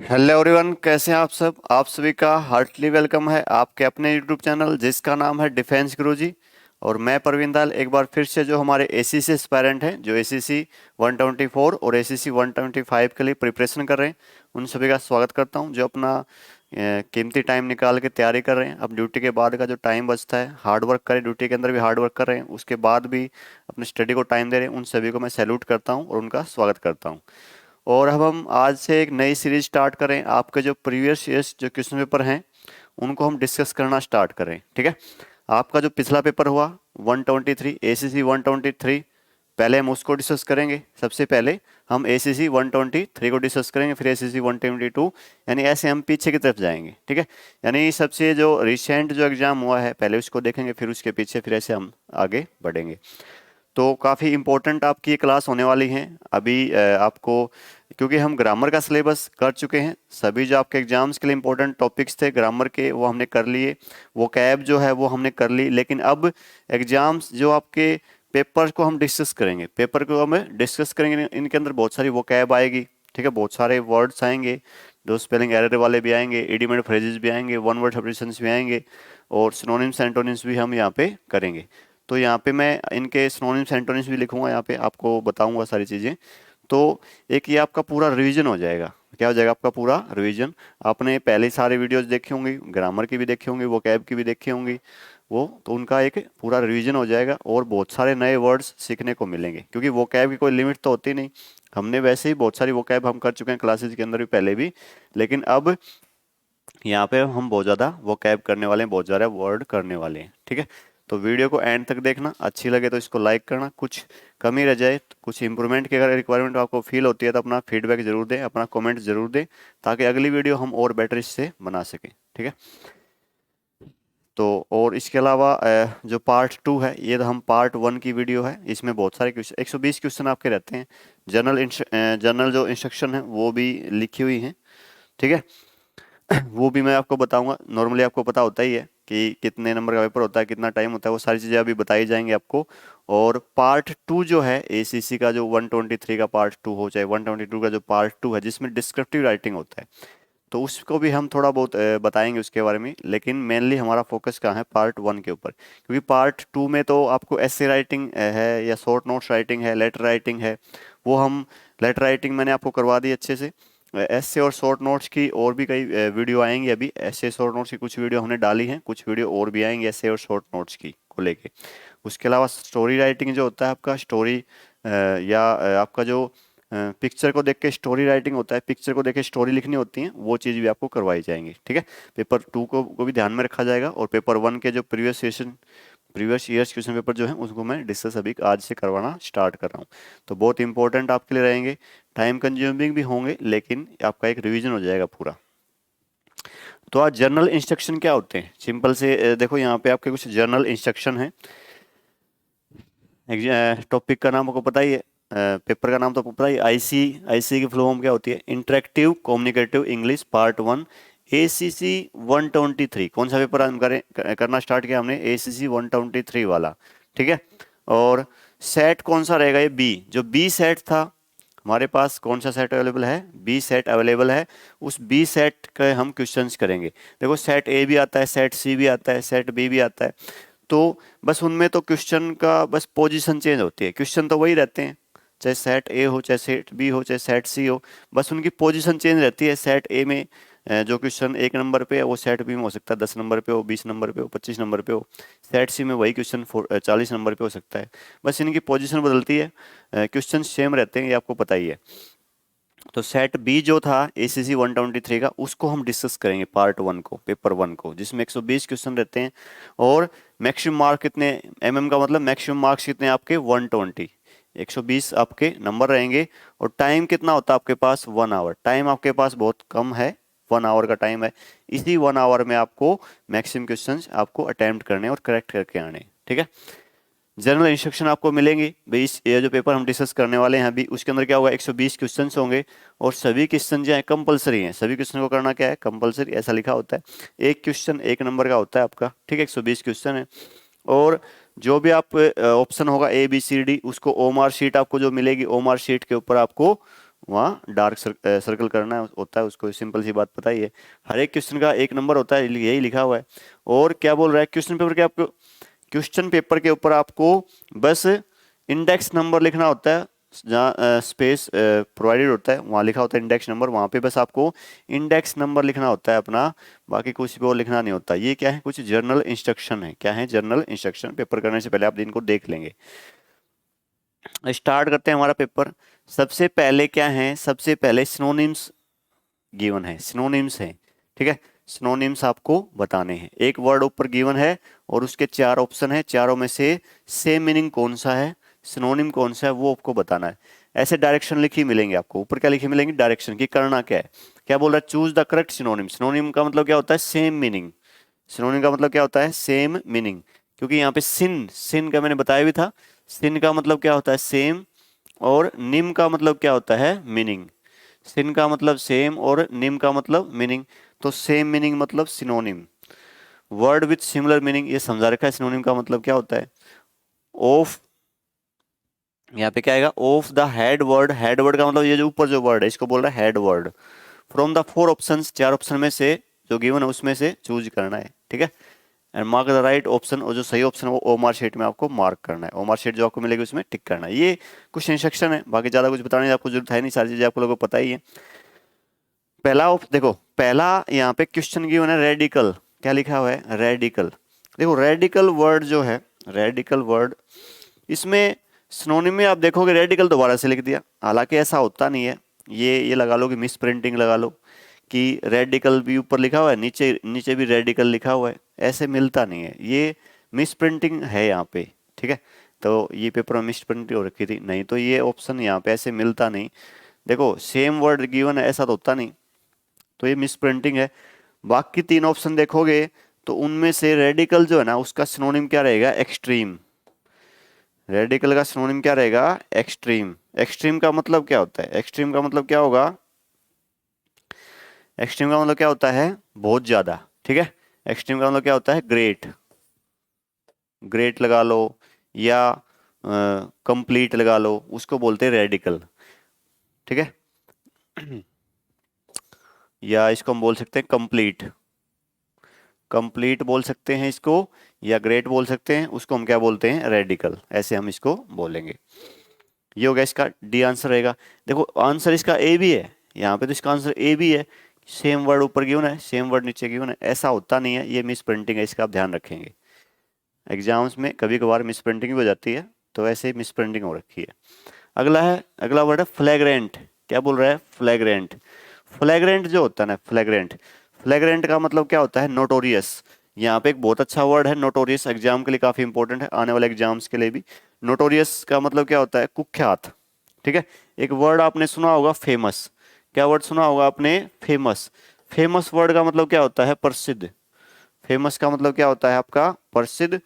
Hello everyone, कैसे हैं आप सब। आप सभी का हार्टली वेलकम है आपके अपने यूट्यूब चैनल जिसका नाम है डिफेंस गुरुजी। और मैं प्रवीण दाल एक बार फिर से जो हमारे एसीसी एस्पायरेंट हैं जो एसीसी 124 और एसीसी 125 के लिए प्रिपरेशन कर रहे हैं उन सभी का स्वागत करता हूं। जो अपना कीमती टाइम निकाल के तैयारी कर रहे हैं, अब ड्यूटी के बाद का जो टाइम बचता है हार्ड वर्क करें, ड्यूटी के अंदर भी हार्ड वर्क कर रहे हैं, उसके बाद भी अपनी स्टडी को टाइम दे रहे हैं, उन सभी को मैं सैल्यूट करता हूँ और उनका स्वागत करता हूँ। और अब हम आज से एक नई सीरीज स्टार्ट करें। आपके जो प्रीवियस ईयर्स जो क्वेश्चन पेपर हैं उनको हम डिस्कस करना स्टार्ट करें, ठीक है। आपका जो पिछला पेपर हुआ 123 एसीसी 123, पहले हम उसको डिस्कस करेंगे। सबसे पहले हम एसीसी 123 को डिस्कस करेंगे, फिर एसीसी 122, यानी ऐसे हम पीछे की तरफ जाएंगे, ठीक है। यानी सबसे जो रिसेंट जो एग्जाम हुआ है पहले उसको देखेंगे, फिर उसके पीछे, फिर ऐसे हम आगे बढ़ेंगे। तो काफ़ी इम्पोर्टेंट आपकी ये क्लास होने वाली है अभी आपको, क्योंकि हम ग्रामर का सिलेबस कर चुके हैं। सभी जो आपके एग्जाम्स के लिए इम्पोर्टेंट टॉपिक्स थे ग्रामर के वो हमने कर लिए, वो कैब जो है वो हमने कर ली। लेकिन अब एग्जाम्स जो आपके पेपर को हम डिस्कस करेंगे, पेपर को हम डिस्कस करेंगे, इनके अंदर बहुत सारी वो कैब आएगी, ठीक है। बहुत सारे वर्ड्स आएंगे, जो स्पेलिंग एरर वाले भी आएंगे, इडियमेट फ्रेजेस भी आएंगे, वन वर्ड सब्स्टिट्यूशंस भी आएंगे, और सिनोनिम्स एंटोनिम्स भी हम यहाँ पे करेंगे। तो यहाँ पे मैं इनके सिनोनिम्स एंटोनिम्स भी लिखूंगा, यहाँ पे आपको बताऊंगा सारी चीज़ें। तो एक ये आपका पूरा रिवीजन हो जाएगा। क्या हो जाएगा आपका पूरा रिवीजन। आपने पहले सारे वीडियोस देखे होंगे, ग्रामर की भी देखी होंगी, वोकैब की भी देखी होंगी, वो तो उनका एक पूरा रिवीजन हो जाएगा और बहुत सारे नए वर्ड्स सीखने को मिलेंगे, क्योंकि वोकैब की कोई लिमिट तो होती नहीं। हमने वैसे ही बहुत सारी वोकैब हम कर चुके हैं क्लासेस के अंदर भी पहले भी, लेकिन अब यहाँ पे हम बहुत ज़्यादा वो कैब करने वाले हैं, बहुत ज़्यादा वर्ड करने वाले हैं, ठीक है। तो वीडियो को एंड तक देखना, अच्छी लगे तो इसको लाइक करना, कुछ कमी रह जाए तो कुछ इंप्रूवमेंट की अगर रिक्वायरमेंट आपको फील होती है तो अपना फीडबैक जरूर दें, अपना कमेंट जरूर दें, ताकि अगली वीडियो हम और बेटर इससे बना सकें, ठीक है। तो और इसके अलावा जो पार्ट 2 है, ये तो हम पार्ट 1 की वीडियो है, इसमें बहुत सारे क्वेश्चन 120 क्वेश्चन आपके रहते हैं। जनरल जो इंस्ट्रक्शन है वो भी लिखी हुई हैं, ठीक है। वो भी मैं आपको बताऊंगा। नॉर्मली आपको पता होता ही है कि कितने नंबर का पेपर होता है, कितना टाइम होता है, वो सारी चीज़ें अभी बताई जाएंगी आपको। और पार्ट 2 जो है एसीसी का, जो 123 का पार्ट 2 हो चाहे 122 का जो पार्ट 2 है जिसमें डिस्क्रिप्टिव राइटिंग होता है, तो उसको भी हम थोड़ा बहुत बताएंगे उसके बारे में। लेकिन मेनली हमारा फोकस कहाँ है, पार्ट 1 के ऊपर, क्योंकि पार्ट 2 में तो आपको ऐसे राइटिंग है या शॉर्ट नोट्स राइटिंग है, लेटर राइटिंग है, वो हम लेटर राइटिंग मैंने आपको करवा दी अच्छे से। ऐसे और शॉर्ट नोट्स की और भी कई वीडियो आएंगे अभी। ऐसे शॉर्ट नोट्स की कुछ वीडियो हमने डाली हैं, कुछ वीडियो और भी आएंगे ऐसे और शॉर्ट नोट्स की को लेके। उसके अलावा स्टोरी राइटिंग जो होता है आपका, स्टोरी या आपका जो पिक्चर को देख के स्टोरी राइटिंग होता है, पिक्चर को देख के स्टोरी लिखनी होती है, वो चीज़ भी आपको करवाई जाएंगी, ठीक है। पेपर 2 को भी ध्यान में रखा जाएगा, और पेपर 1 के जो प्रीवियस ईयर्स क्वेश्चन पेपर जो है उसको मैं डिस्कस अभी आज से करवाना स्टार्ट कर रहा हूँ। तो बहुत इंपॉर्टेंट आपके लिए रहेंगे, टाइम कंज्यूमिंग भी होंगे, लेकिन आपका एक रिवीजन हो जाएगा पूरा। तो आज जर्नल इंस्ट्रक्शन क्या होते हैं, सिंपल से देखो यहाँ पे आपके कुछ जर्नल इंस्ट्रक्शन है। टॉपिक का नाम आपको पता ही है, पेपर का नाम तो आपको पता ही, आईसी। आईसी की फुल फॉर्म क्या होती है, interactive communicative English part 1 ACC 123। कौन सा पेपर हम करना स्टार्ट किया हमने, एसीसी 123 वाला, ठीक है। और सेट कौन सा रहेगा, ये बी, जो बी सेट था हमारे पास, कौन सा सेट अवेलेबल है, बी सेट अवेलेबल है। उस बी सेट के हम क्वेश्चंस करेंगे। देखो सेट ए भी आता है, सेट सी भी आता है, सेट बी भी आता है। तो बस उनमें तो क्वेश्चन का बस पोजीशन चेंज होती है, क्वेश्चन तो वही रहते हैं, चाहे सेट ए हो, चाहे सेट बी हो, चाहे सेट सी हो, बस उनकी पोजीशन चेंज रहती है। सेट ए में जो क्वेश्चन 1 नंबर पे है वो सेट बी में हो सकता है 10 नंबर पे हो, 20 नंबर पे हो, 25 नंबर पे हो। सेट सी में वही क्वेश्चन 40 नंबर पे हो सकता है। बस इनकी पोजीशन बदलती है, क्वेश्चन सेम रहते हैं, ये आपको पता ही है। तो सेट बी जो था एसीसी 123 का, उसको हम डिस्कस करेंगे पार्ट 1 को, पेपर 1 को, जिसमें 120 क्वेश्चन रहते हैं। और मैक्सिमम मार्क कितने, एमएम का मतलब मैक्सिमम मार्क्स कितने आपके 120, 120 आपके नंबर रहेंगे। और टाइम कितना होता है आपके पास, 1 आवर। टाइम आपके पास बहुत कम है, 1 आवर का टाइम है। इसी 1 आवर में आपको मैक्सिमम क्वेश्चन आपको अटेम्प्ट करने और करेक्ट करके आने, ठीक है। जनरल इंस्ट्रक्शन आपको मिलेंगे भाई, इस ये जो पेपर हम डिस्कस करने वाले हैं अभी, उसके अंदर क्या होगा, 120 क्वेश्चन होंगे, और सभी क्वेश्चन जो है कंपलसरी हैं। सभी क्वेश्चन को करना क्या है, कंपलसरी, ऐसा लिखा होता है। एक क्वेश्चन 1 नंबर का होता है आपका, ठीक है, 120 क्वेश्चन है। और जो भी आप ऑप्शन होगा ए बी सी डी, उसको ओमार शीट आपको जो मिलेगी, ओमार शीट के ऊपर आपको वहाँ डार्क सर्कल करना होता है उसको, सिंपल सी बात पता ही है। हर एक क्वेश्चन का एक नंबर होता है, यही लिखा हुआ है। और क्या बोल रहा है क्वेश्चन पेपर के, आपको क्वेश्चन पेपर के ऊपर आपको बस इंडेक्स नंबर लिखना होता है, जहाँ स्पेस प्रोवाइडेड होता है वहाँ लिखा होता है इंडेक्स नंबर, वहाँ पे बस आपको इंडेक्स नंबर लिखना होता है अपना, बाकी कुछ भी और लिखना नहीं होता। ये क्या है, कुछ जर्नल इंस्ट्रक्शन है। क्या है, जर्नल इंस्ट्रक्शन। पेपर करने से पहले आप इनको देख लेंगे। स्टार्ट करते हैं हमारा पेपर। सबसे पहले क्या है, सबसे पहले सिनोनिम्स गिवन है, सिनोनिम्स है, ठीक है। सिनोनिम्स आपको बताने हैं। एक वर्ड ऊपर गिवन है और उसके 4 ऑप्शन है, चारों में से सेम मीनिंग कौन सा है, सिनोनिम कौन सा है, वो आपको बताना है। ऐसे डायरेक्शन लिखी मिलेंगे आपको, ऊपर क्या लिखी मिलेंगी, डायरेक्शन की करना क्या है। क्या बोल रहा है, choose the correct synonym. Synonym का मतलब क्या होता है, सेम मीनिंग। सिनोनिम का मतलब क्या होता है, सेम मीनिंग। क्योंकि यहाँ पे सिन, सिन का मैंने बताया भी था, सिन का मतलब क्या होता है, सेम, और निम का मतलब क्या होता है, मीनिंग। सिन का मतलब सेम और निम का मतलब मीनिंग। तो सेम मीनिंग मतलब synonym. Word with similar meaning, ये समझा रखा है। सिनोनिम का मतलब क्या होता है, ऑफ, यहाँ पे क्या आएगा, of the head word. Head word का मतलब ये जो ऊपर जो वर्ड है इसको बोल रहा है head word. From the 4 options, 4 option में से जो गिवन है उसमें से चूज करना है, ठीक है। And mark the right option, और जो सही ऑप्शन है वो ओ मार्क शीट में आपको मार्क करना है। ओ मार्क शीट जो आपको मिलेगी उसमें टिक करना है। ये कुछ इंस्ट्रक्शन है, बाकी ज्यादा कुछ बताने की आपको जरूरत है नहीं, सारी चीजें आपको लोगों को पता ही है। पहला देखो, पहला यहाँ पे क्वेश्चन गिवन है रेडिकल। क्या लिखा हुआ है, रेडिकल। देखो रेडिकल वर्ड जो है, रेडिकल वर्ड, इसमें सिनोनिम में आप देखोगे रेडिकल दोबारा से लिख दिया, हालांकि ऐसा होता नहीं है। ये लगा लो कि मिस प्रिंटिंग लगा लो कि रेडिकल भी ऊपर लिखा हुआ है, नीचे नीचे भी रेडिकल लिखा हुआ है, ऐसे मिलता नहीं है, ये मिस प्रिंटिंग है यहाँ पे, ठीक है। तो ये पेपर में मिस प्रिंटिंग हो रखी थी, नहीं तो ये ऑप्शन यहाँ पे ऐसे मिलता नहीं। देखो सेम वर्ड गिवन है, ऐसा तो होता नहीं, तो ये मिस प्रिंटिंग है। बाकी 3 ऑप्शन देखोगे तो उनमें से रेडिकल जो है ना, उसका सिनोनिम क्या रहेगा, एक्सट्रीम। रेडिकल का सिनोनिम क्या रहेगा, एक्सट्रीम। एक्सट्रीम का मतलब क्या होता है, एक्सट्रीम का मतलब क्या होगा, एक्सट्रीम का मतलब क्या होता है, बहुत ज्यादा, ठीक है। एक्सट्रीम का मतलब क्या होता है, ग्रेट। ग्रेट लगा लो या कंप्लीट लगा लो, उसको बोलते हैं रेडिकल, ठीक है। या इसको हम बोल सकते हैं कंप्लीट, कंप्लीट बोल सकते हैं इसको, या ग्रेट बोल सकते हैं, उसको हम क्या बोलते हैं, रेडिकल, ऐसे हम इसको बोलेंगे। ये हो गया इसका डी आंसर रहेगा। देखो आंसर इसका ए भी है, यहाँ पे तो इसका आंसर ए भी है। सेम वर्ड ऊपर गिवन है, सेम वर्ड नीचे गिवन है, ऐसा होता नहीं है, ये मिस प्रिंटिंग है, इसका आप ध्यान रखेंगे। एग्जाम्स में कभी कभार मिस प्रिंटिंग भी हो जाती है, तो ऐसे ही मिस प्रिंटिंग हो रखी है। अगला है, अगला वर्ड है फ्लैग्रेंट। क्या बोल रहा है, फ्लैग्रेंट। फ्लैग्रेंट जो होता है ना, फ्लैग्रेंट, फ्लैग्रेंट का मतलब क्या होता है, नोटोरियस। यहाँ पे एक बहुत अच्छा वर्ड है नोटोरियस, एग्जाम के लिए काफी इंपॉर्टेंट है, आने वाले एग्जाम्स के लिए भी। नोटोरियस का मतलब क्या होता है, कुख्यात, ठीक है। एक वर्ड आपने सुना होगा फेमस। क्या वर्ड सुना होगा आपने, फेमस। फेमस वर्ड का मतलब क्या होता है, प्रसिद्ध। फेमस का मतलब क्या होता है आपका, प्रसिद्ध।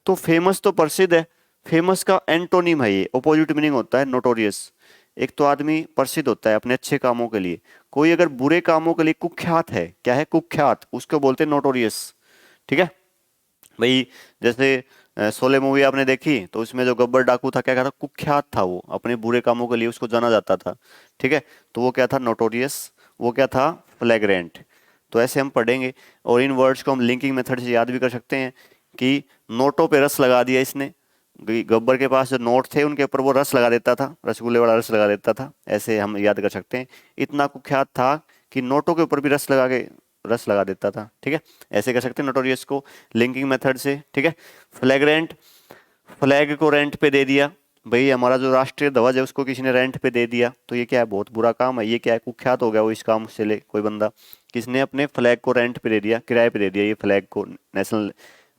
तो फेमस तो प्रसिद्ध है, फेमस का एंटोनिम है, ये ऑपोजिट मीनिंग होता है नोटोरियस। एक तो आदमी प्रसिद्ध होता है अपने अच्छे कामों के लिए, कोई अगर बुरे कामों के लिए कुख्यात है, क्या है, कुख्यात, उसको बोलते हैं नोटोरियस, ठीक है भाई। जैसे शोले मूवी आपने देखी, तो उसमें जो गब्बर डाकू था, क्या था, कुख्यात था, वो अपने बुरे कामों के लिए उसको जाना जाता था, ठीक है। तो वो क्या था, नोटोरियस। वो क्या था, फ्लैग्रेंट। तो ऐसे हम पढ़ेंगे। और इन वर्ड्स को हम लिंकिंग मेथड से याद भी कर सकते हैं कि नोटों पे रस लगा दिया इसने, गब्बर के पास जो नोट थे उनके ऊपर वो रस लगा देता था, रसगुल्ले वाला रस लगा देता था, ऐसे हम याद कर सकते हैं। इतना कुख्यात था कि नोटों के ऊपर भी रस लगा देता था, ठीक है। ऐसे कर सकते हैं नोटोरियस को लिंकिंग मेथड से, ठीक है। फ्लैग्रेंट, फ्लैग को रेंट पे दे दिया, भाई हमारा जो राष्ट्रीय ध्वज है उसको किसी ने रेंट पे दे दिया, तो ये क्या है, बहुत बुरा काम है, ये क्या है, कुख्यात हो गया वो इस काम से, ले कोई बंदा किसने अपने फ्लैग को रेंट पे दे दिया, किराए पे दे दिया, ये फ्लैग को, नेशनल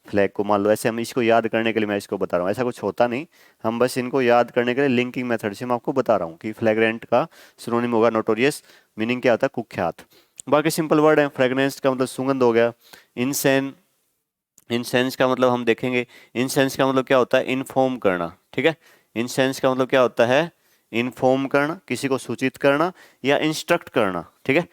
फ्लैग को मान लो। ऐसे हम इसको याद करने के लिए मैं इसको बता रहा हूँ, ऐसा कुछ होता नहीं, हम बस इनको याद करने के लिए लिंकिंग मेथड से मैं आपको बता रहा हूँ कि फ्लैग्रेंट का सिनोनिम होगा नोटोरियस, मीनिंग क्या होता है, कुख्यात। बाकी सिंपल वर्ड है। फ्रेगनेंस का मतलब सुगंध हो गया। इनसेन, इंसेंस का मतलब हम देखेंगे, इंसेंस का मतलब क्या होता है, इन्फॉर्म करना, ठीक है। इंसेंस का मतलब क्या होता है, इन्फॉर्म करना, किसी को सूचित करना या इंस्ट्रक्ट करना, ठीक है।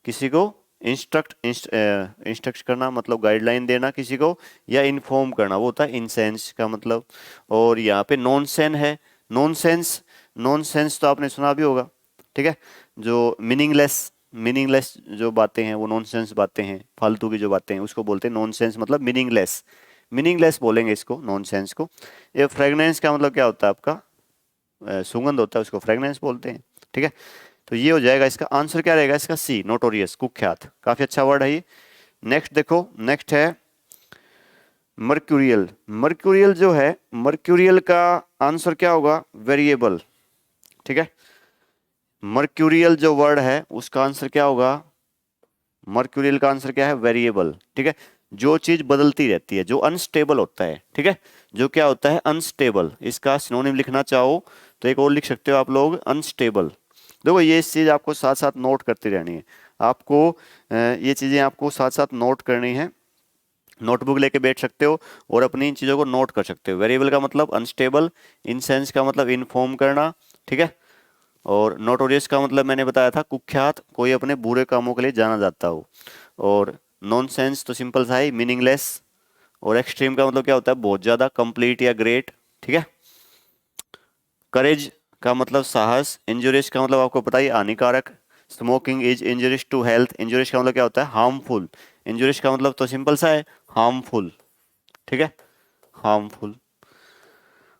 किसी को इंस्ट्रक्ट करना मतलब गाइडलाइन देना किसी को, या इन्फॉर्म करना, वो होता है इंसेंस का मतलब। और यहाँ पे नॉनसेन है, नॉनसेंस, नॉनसेंस तो आपने सुना भी होगा, ठीक है। जो मीनिंगलेस जो बातें हैं, वो नॉनसेंस बातें हैं, फालतू की जो बातें हैं, उसको बोलते हैं नॉनसेंस, मतलब मीनिंगलेस। मीनिंगलेस बोलेंगे इसको, नॉनसेंस को। ये फ्रेगनेंस का मतलब क्या होता है आपका, सुगंध होता है, उसको फ्रेगनेंस बोलते हैं। ठीक है, तो ये हो जाएगा, इसका आंसर क्या रहेगा इसका, सी, नोटोरियस, कुख्यात। काफी अच्छा वर्ड है ये। नेक्स्ट देखो, नेक्स्ट है मर्क्यूरियल। मर्क्यूरियल जो है, मर्क्यूरियल का आंसर क्या होगा, वेरिएबल। ठीक है, मर्क्यूरियल जो वर्ड है उसका आंसर क्या होगा, मर्क्यूरियल का आंसर क्या है, वेरिएबल। ठीक है, जो चीज बदलती रहती है, जो अनस्टेबल होता है। ठीक है, जो क्या होता है, अनस्टेबल। इसका सिनोनिम लिखना चाहो तो एक और लिख सकते हो आप लोग, अनस्टेबल। देखो ये इस चीज आपको साथ साथ नोट करती रहनी है आपको, ये चीजें आपको साथ साथ नोट करनी है। नोटबुक लेके बैठ सकते हो और अपनी इन चीजों को नोट कर सकते हो। वेरिएबल का मतलब अनस्टेबल, इनसेंस का मतलब इन्फॉर्म करना। ठीक है, और नोटोरियस का मतलब मैंने बताया था, कुख्यात, कोई अपने बुरे कामों के लिए जाना जाता हो। और नॉनसेंस तो सिंपल सा है, मीनिंगलेस। और एक्सट्रीम का मतलब क्या होता है, बहुत ज्यादा, कंप्लीट या ग्रेट। ठीक है, करेज का मतलब साहस। इंजुरियस का मतलब आपको पता ही, हानिकारक। Smoking is injurious to health. Injurious का मतलब क्या होता है, हार्मफुल। इंजुरियस का मतलब तो सिंपल सा है, हार्मफुल। ठीक है, हार्मफुल।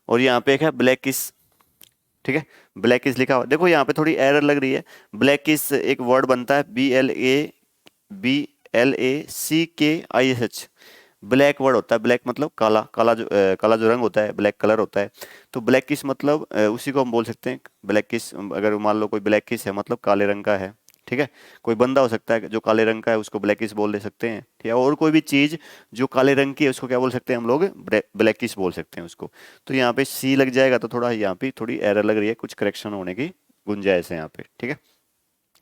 और यहाँ पे एक है ब्लैकिश। ठीक है, ब्लैकिश लिखा हुआ, देखो यहाँ पे थोड़ी एरर लग रही है। ब्लैकिश एक वर्ड बनता है, BLACKISH। ब्लैक वर्ड होता है, ब्लैक मतलब काला, काला जो रंग होता है, ब्लैक कलर होता है। तो ब्लैकिश मतलब उसी को हम बोल सकते हैं ब्लैकिश। अगर मान लो कोई ब्लैकिश है मतलब काले रंग का है। ठीक है, कोई बंदा हो सकता है जो काले रंग का है, उसको ब्लैकिश बोल दे सकते हैं। ठीक है, और कोई भी चीज जो काले रंग की है उसको क्या बोल सकते हैं हम लोग, ब्लैकिश बोल सकते हैं उसको। तो यहाँ पे सी लग जाएगा, तो थोड़ा यहाँ पे थोड़ी एरर लग रही है, कुछ करेक्शन होने की गुंजाइश है यहाँ पे। ठीक है,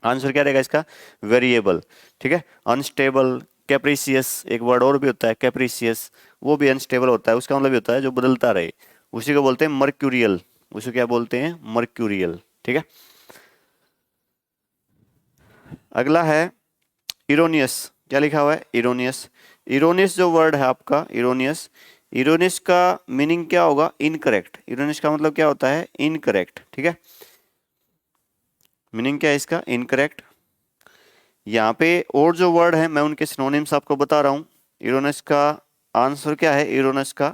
आंसर क्या रहेगा इसका, वेरिएबल। ठीक है, अनस्टेबल, कैप्रिसियस, एक वर्ड और भी होता है कैप्रिसियस, वो भी अनस्टेबल होता है, उसका मतलब भी होता है जो बदलता रहे, उसी को बोलते हैं मर्क्यूरियल। उसे क्या बोलते हैं, मर्क्यूरियल। ठीक है, अगला है इरोनियस। क्या लिखा हुआ है, इरोनियस। इरोनियस जो वर्ड है आपका, इरोनियस, इरोनियस का मीनिंग क्या होगा, इनकरेक्ट। इरोनियस का मतलब क्या होता है, इनकरेक्ट। ठीक है, मीनिंग क्या है इसका, इनकरेक्ट। यहाँ पे और जो वर्ड है मैं उनके सिनोनिम्स आपको बता रहा हूँ। इरोनस का आंसर क्या है, इरोनस का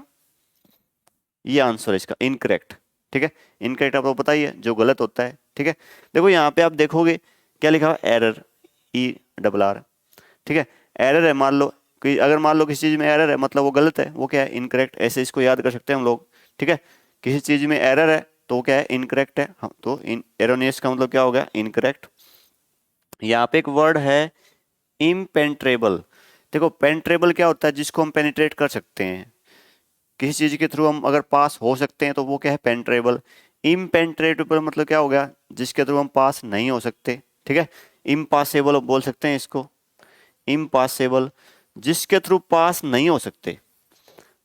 ये आंसर है इसका, इनकरेक्ट। ठीक है, इनकरेक्ट आपको पता ही है, जो गलत होता है। ठीक है, देखो यहाँ पे आप देखोगे क्या लिखा हुआ, एरर, ERR। ठीक है, एरर है, मान लो कि अगर मान लो किसी चीज में एरर है मतलब वो गलत है, वो क्या है, इनकरेक्ट। ऐसे इसको याद कर सकते हैं हम लोग। ठीक है, किसी चीज में एरर है तो वो क्या है, इनकरेक्ट है। हम तो एरोनियस का मतलब क्या हो गया, इनकरेक्ट। यहाँ पे एक वर्ड है इम्पेंट्रेबल। देखो पेंट्रेबल क्या होता है, जिसको हम पेनिट्रेट कर सकते हैं, किसी चीज के थ्रू हम अगर पास हो सकते हैं तो वो क्या है, पेंट्रेबल। इम्पेंट्रेटेबल मतलब क्या हो गया, जिसके थ्रू हम पास नहीं हो सकते। ठीक है, इम्पॉसिबल बोल सकते हैं इसको, इम्पॉसिबल, जिसके थ्रू पास नहीं हो सकते।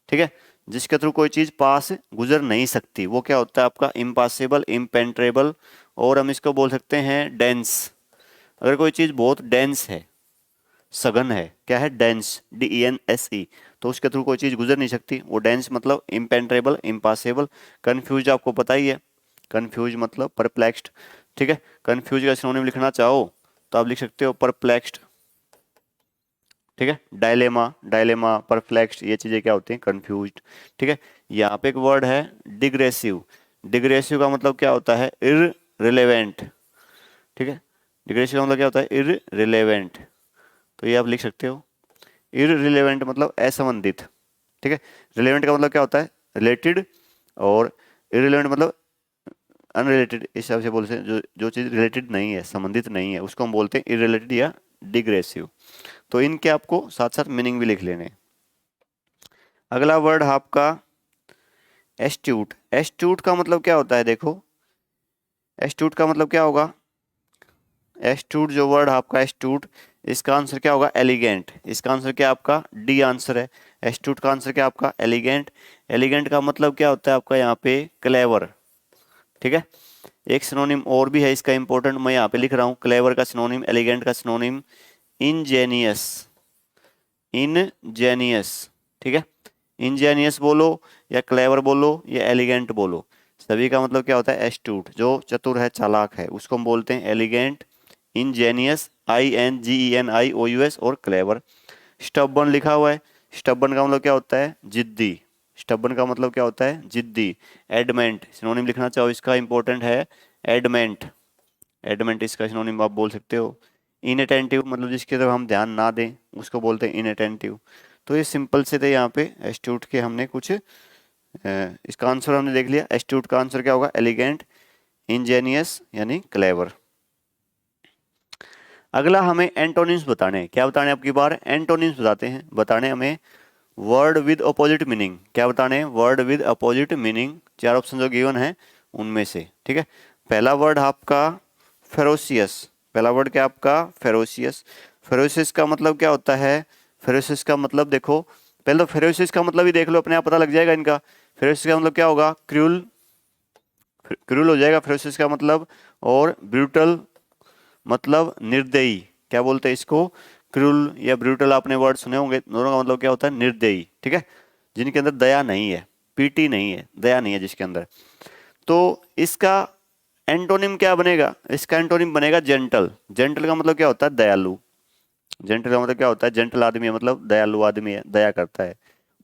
ठीक है, जिसके थ्रू कोई चीज पास गुजर नहीं सकती, वो क्या होता है आपका, इम्पॉसिबल, इम्पेंट्रेबल। और हम इसको बोल सकते हैं डेंस। अगर कोई चीज बहुत डेंस है, सघन है, क्या है, डेंस, DENSE, तो उसके थ्रू कोई चीज गुजर नहीं सकती, वो डेंस मतलब इम्पेंट्रेबल, इम्पॉसिबल। कंफ्यूज आपको पता ही है, कंफ्यूज मतलब परप्लेक्स्ड। ठीक है, कंफ्यूज का सिनोनिम लिखना चाहो तो आप लिख सकते हो परप्लेक्स्ड। ठीक है, डायलेमा, डायलेमा, परप्लेक्स्ड, ये चीजें क्या होती हैं, कंफ्यूज्ड। ठीक है, यहाँ पे एक वर्ड है डिग्रेसिव। डिग्रेसिव का मतलब क्या होता है, इररिलेवेंट। ठीक है, डिग्रेसिव का मतलब क्या होता है, इररिलेवेंट। तो ये आप लिख सकते हो, इररिलेवेंट मतलब असंबंधित। ठीक है, रिलेवेंट का मतलब क्या होता है, रिलेटेड। और इररिलेवेंट मतलब अनरिलेटेड, इस हिसाब से बोलते हैं, जो जो चीज रिलेटेड नहीं है, संबंधित नहीं है, उसको हम बोलते हैं इररिलेटेड या डिग्रेसिव। तो इनके आपको साथ साथ मीनिंग भी लिख लेने हैं। अगला वर्ड है आपका एस्ट्यूट। एस्ट्यूट का मतलब क्या होता है, देखो एस्ट्यूट का मतलब क्या होगा, एस्ट्यूट जो वर्ड है आपका एस्ट्यूट, इसका आंसर क्या होगा, एलिगेंट। इसका आंसर क्या आपका, डी आंसर है। एस्ट्यूट का आंसर क्या आपका, एलिगेंट। एलिगेंट का मतलब क्या होता है आपका यहाँ पे, क्लेवर। ठीक है, एक सिनोनिम और भी है इसका इंपॉर्टेंट, मैं यहाँ पे लिख रहा हूँ, क्लेवर का सिनोनिम, एलिगेंट का सिनोनिम, इनजेनियस। इनजेनियस। ठीक है, इंजीनियस बोलो या क्लेवर बोलो या एलिगेंट बोलो, सभी का मतलब क्या होता है? एस्टूट, जो चतुर है, चालाक है, उसको हम बोलते हैं एलिगेंट, इंजेनियस, INGENIOUS, और क्लेवर। स्टबर्न लिखा हुआ है, स्टबर्न का मतलब क्या होता है? जिद्दी। स्टबर्न का मतलब क्या होता है? जिद्दी। एडमेंट सिनोनिम लिखना चाहो इसका, इंपॉर्टेंट है, एडमेंट। एडमेंट इसका सिनोनिम आप बोल सकते हो। इनअटेंटिव मतलब जिसकी तरफ हम ध्यान ना दें उसको बोलते हैं इनअटेंटिव। तो ये सिंपल से थे यहाँ पे एस्ट्यूट के हमने कुछ इसका आंसर हमने देख लिया। एस्ट्यूट का आंसर क्या होगा? एलिगेंट, इंजेनियस यानी क्लेवर। अगला हमें एंटोनिम्स बताने हैं। क्या बताने आपकी बार? एंटोनिम्स बताते हैं, बताने हमें वर्ड विद अपोजिट मीनिंग। क्या बताने हैं? Word with opposite meaning. चार ऑप्शन जो गिवन है उनमें से, ठीक है। पहला वर्ड आपका फेरोसियस। पहला वर्ड क्या आपका? फेरोसियस। फेरोसियस का मतलब क्या होता है? फेरोसियस का मतलब देखो, पहले तो फेरोसियस का मतलब ही देख लो, अपने आप पता लग जाएगा इनका। फेरोसियस का मतलब क्या होगा? क्रूल, क्रूल हो जाएगा फेरोसियस का मतलब। और ब्रूटल मतलब निर्दयी। क्या बोलते हैं इसको? क्रूल या ब्रूटल, आपने वर्ड सुने होंगे, दोनों का मतलब क्या होता है? निर्दयी, ठीक है। जिनके अंदर दया नहीं है, पीटी नहीं है, दया नहीं है जिसके अंदर। तो इसका एंटोनिम क्या बनेगा? इसका एंटोनिम बनेगा जेंटल। जेंटल का मतलब क्या होता है? दयालु। जेंटल का मतलब क्या होता है? जेंटल आदमी है मतलब दयालु आदमी है, दया करता है।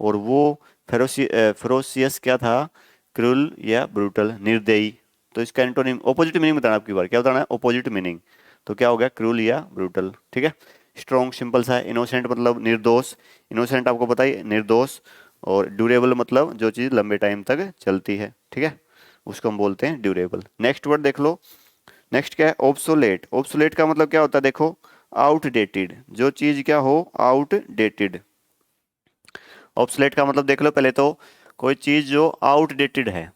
और वो फेरोसियस क्या था? क्रूल या ब्रूटल, निर्दयी। तो इसका एंटोनिम, ऑपोजिट मीनिंग बताना आपकी बार। क्या बताना है? Opposite meaning. तो क्या हो गया? क्रूल या ब्रूटल, ठीक है। स्ट्रॉन्ग सिंपल सा है। इनोसेंट मतलब निर्दोष। इनोसेंट आपको पता ही, निर्दोष। और ड्यूरेबल मतलब जो चीज़ लंबे टाइम तक चलती है, ठीक है, उसको हम बोलते हैं ड्यूरेबल। नेक्स्ट वर्ड देख लो। नेक्स्ट क्या है? ऑब्सोलेट। ऑब्सोलेट का मतलब क्या होता है? देखो, आउटडेटेड, जो चीज क्या हो? आउटडेटेड। ऑब्सोलेट का मतलब देख लो पहले तो, कोई चीज जो आउटडेटेड है,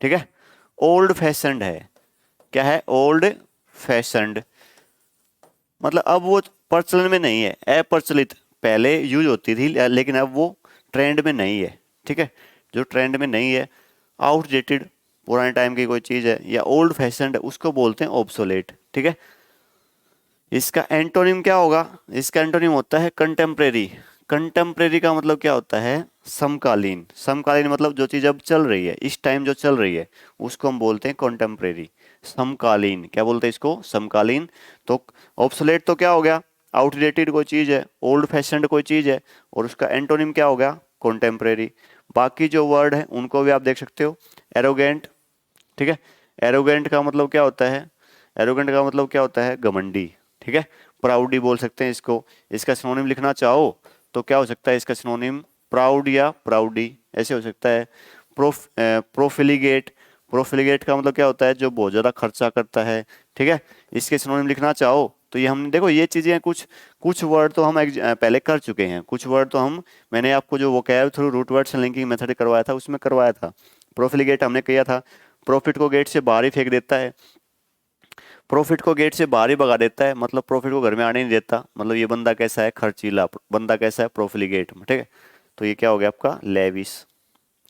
ठीक है। ओल्ड फैशनड है। क्या है? ओल्ड फैशनड मतलब अब वो प्रचलन में नहीं है, अप्रचलित। पहले यूज होती थी लेकिन अब वो ट्रेंड में नहीं है, ठीक है। जो ट्रेंड में नहीं है, आउटडेटेड, पुराने टाइम की कोई चीज है, या ओल्ड फैशनड है, उसको बोलते हैं ऑब्सोलेट, ठीक है। इसका एंटोनिम क्या होगा? इसका एंटोनिम होता है कंटेम्प्रेरी। कंटेम्प्रेरी का मतलब क्या होता है? समकालीन। समकालीन मतलब जो चीज अब चल रही है, इस टाइम जो चल रही है, उसको हम बोलते हैं कंटेम्प्रेरी। समकालीन, क्या बोलते हैं इसको? समकालीन। तो ऑब्सोलेट तो क्या हो गया? आउटडेटेड कोई चीज है, ओल्ड फैशनड कोई चीज है, और उसका एंटोनिम क्या हो गया? कंटेम्प्रेरी। बाकी जो वर्ड है उनको भी आप देख सकते हो। एरोगेंट, ठीक है। एरोगेंट का मतलब क्या होता है? एरोगेंट का मतलब क्या होता है? घमंडी, ठीक है। प्राउडी बोल सकते हैं इसको। इसका सिनोनिम लिखना चाहो तो क्या हो सकता है इसका सिनोनिम? प्राउड या प्राउडी, ऐसे हो सकता है। प्रोफिलिगेट। प्रोफिलिगेट का मतलब क्या होता है? जो बहुत ज्यादा खर्चा करता है, ठीक है। इसके सिनोनिम लिखना चाहो तो ये हमने देखो, ये चीजें कुछ कुछ वर्ड तो हम पहले कर चुके हैं, कुछ वर्ड तो हम, मैंने आपको जो vocab through root words linking method करवाया था उसमें करवाया था। प्रोफिलिगेट हमने किया था। प्रॉफिट को गेट से बाहर ही फेंक देता है। प्रॉफिट को गेट से बाहर ही भगा देता है मतलब प्रॉफिट को घर में आने नहीं देता। मतलब ये बंदा कैसा है? खर्चीला बंदा कैसा है? प्रोफिलिगेट, ठीक है। तो ये क्या हो गया आपका? लेविस,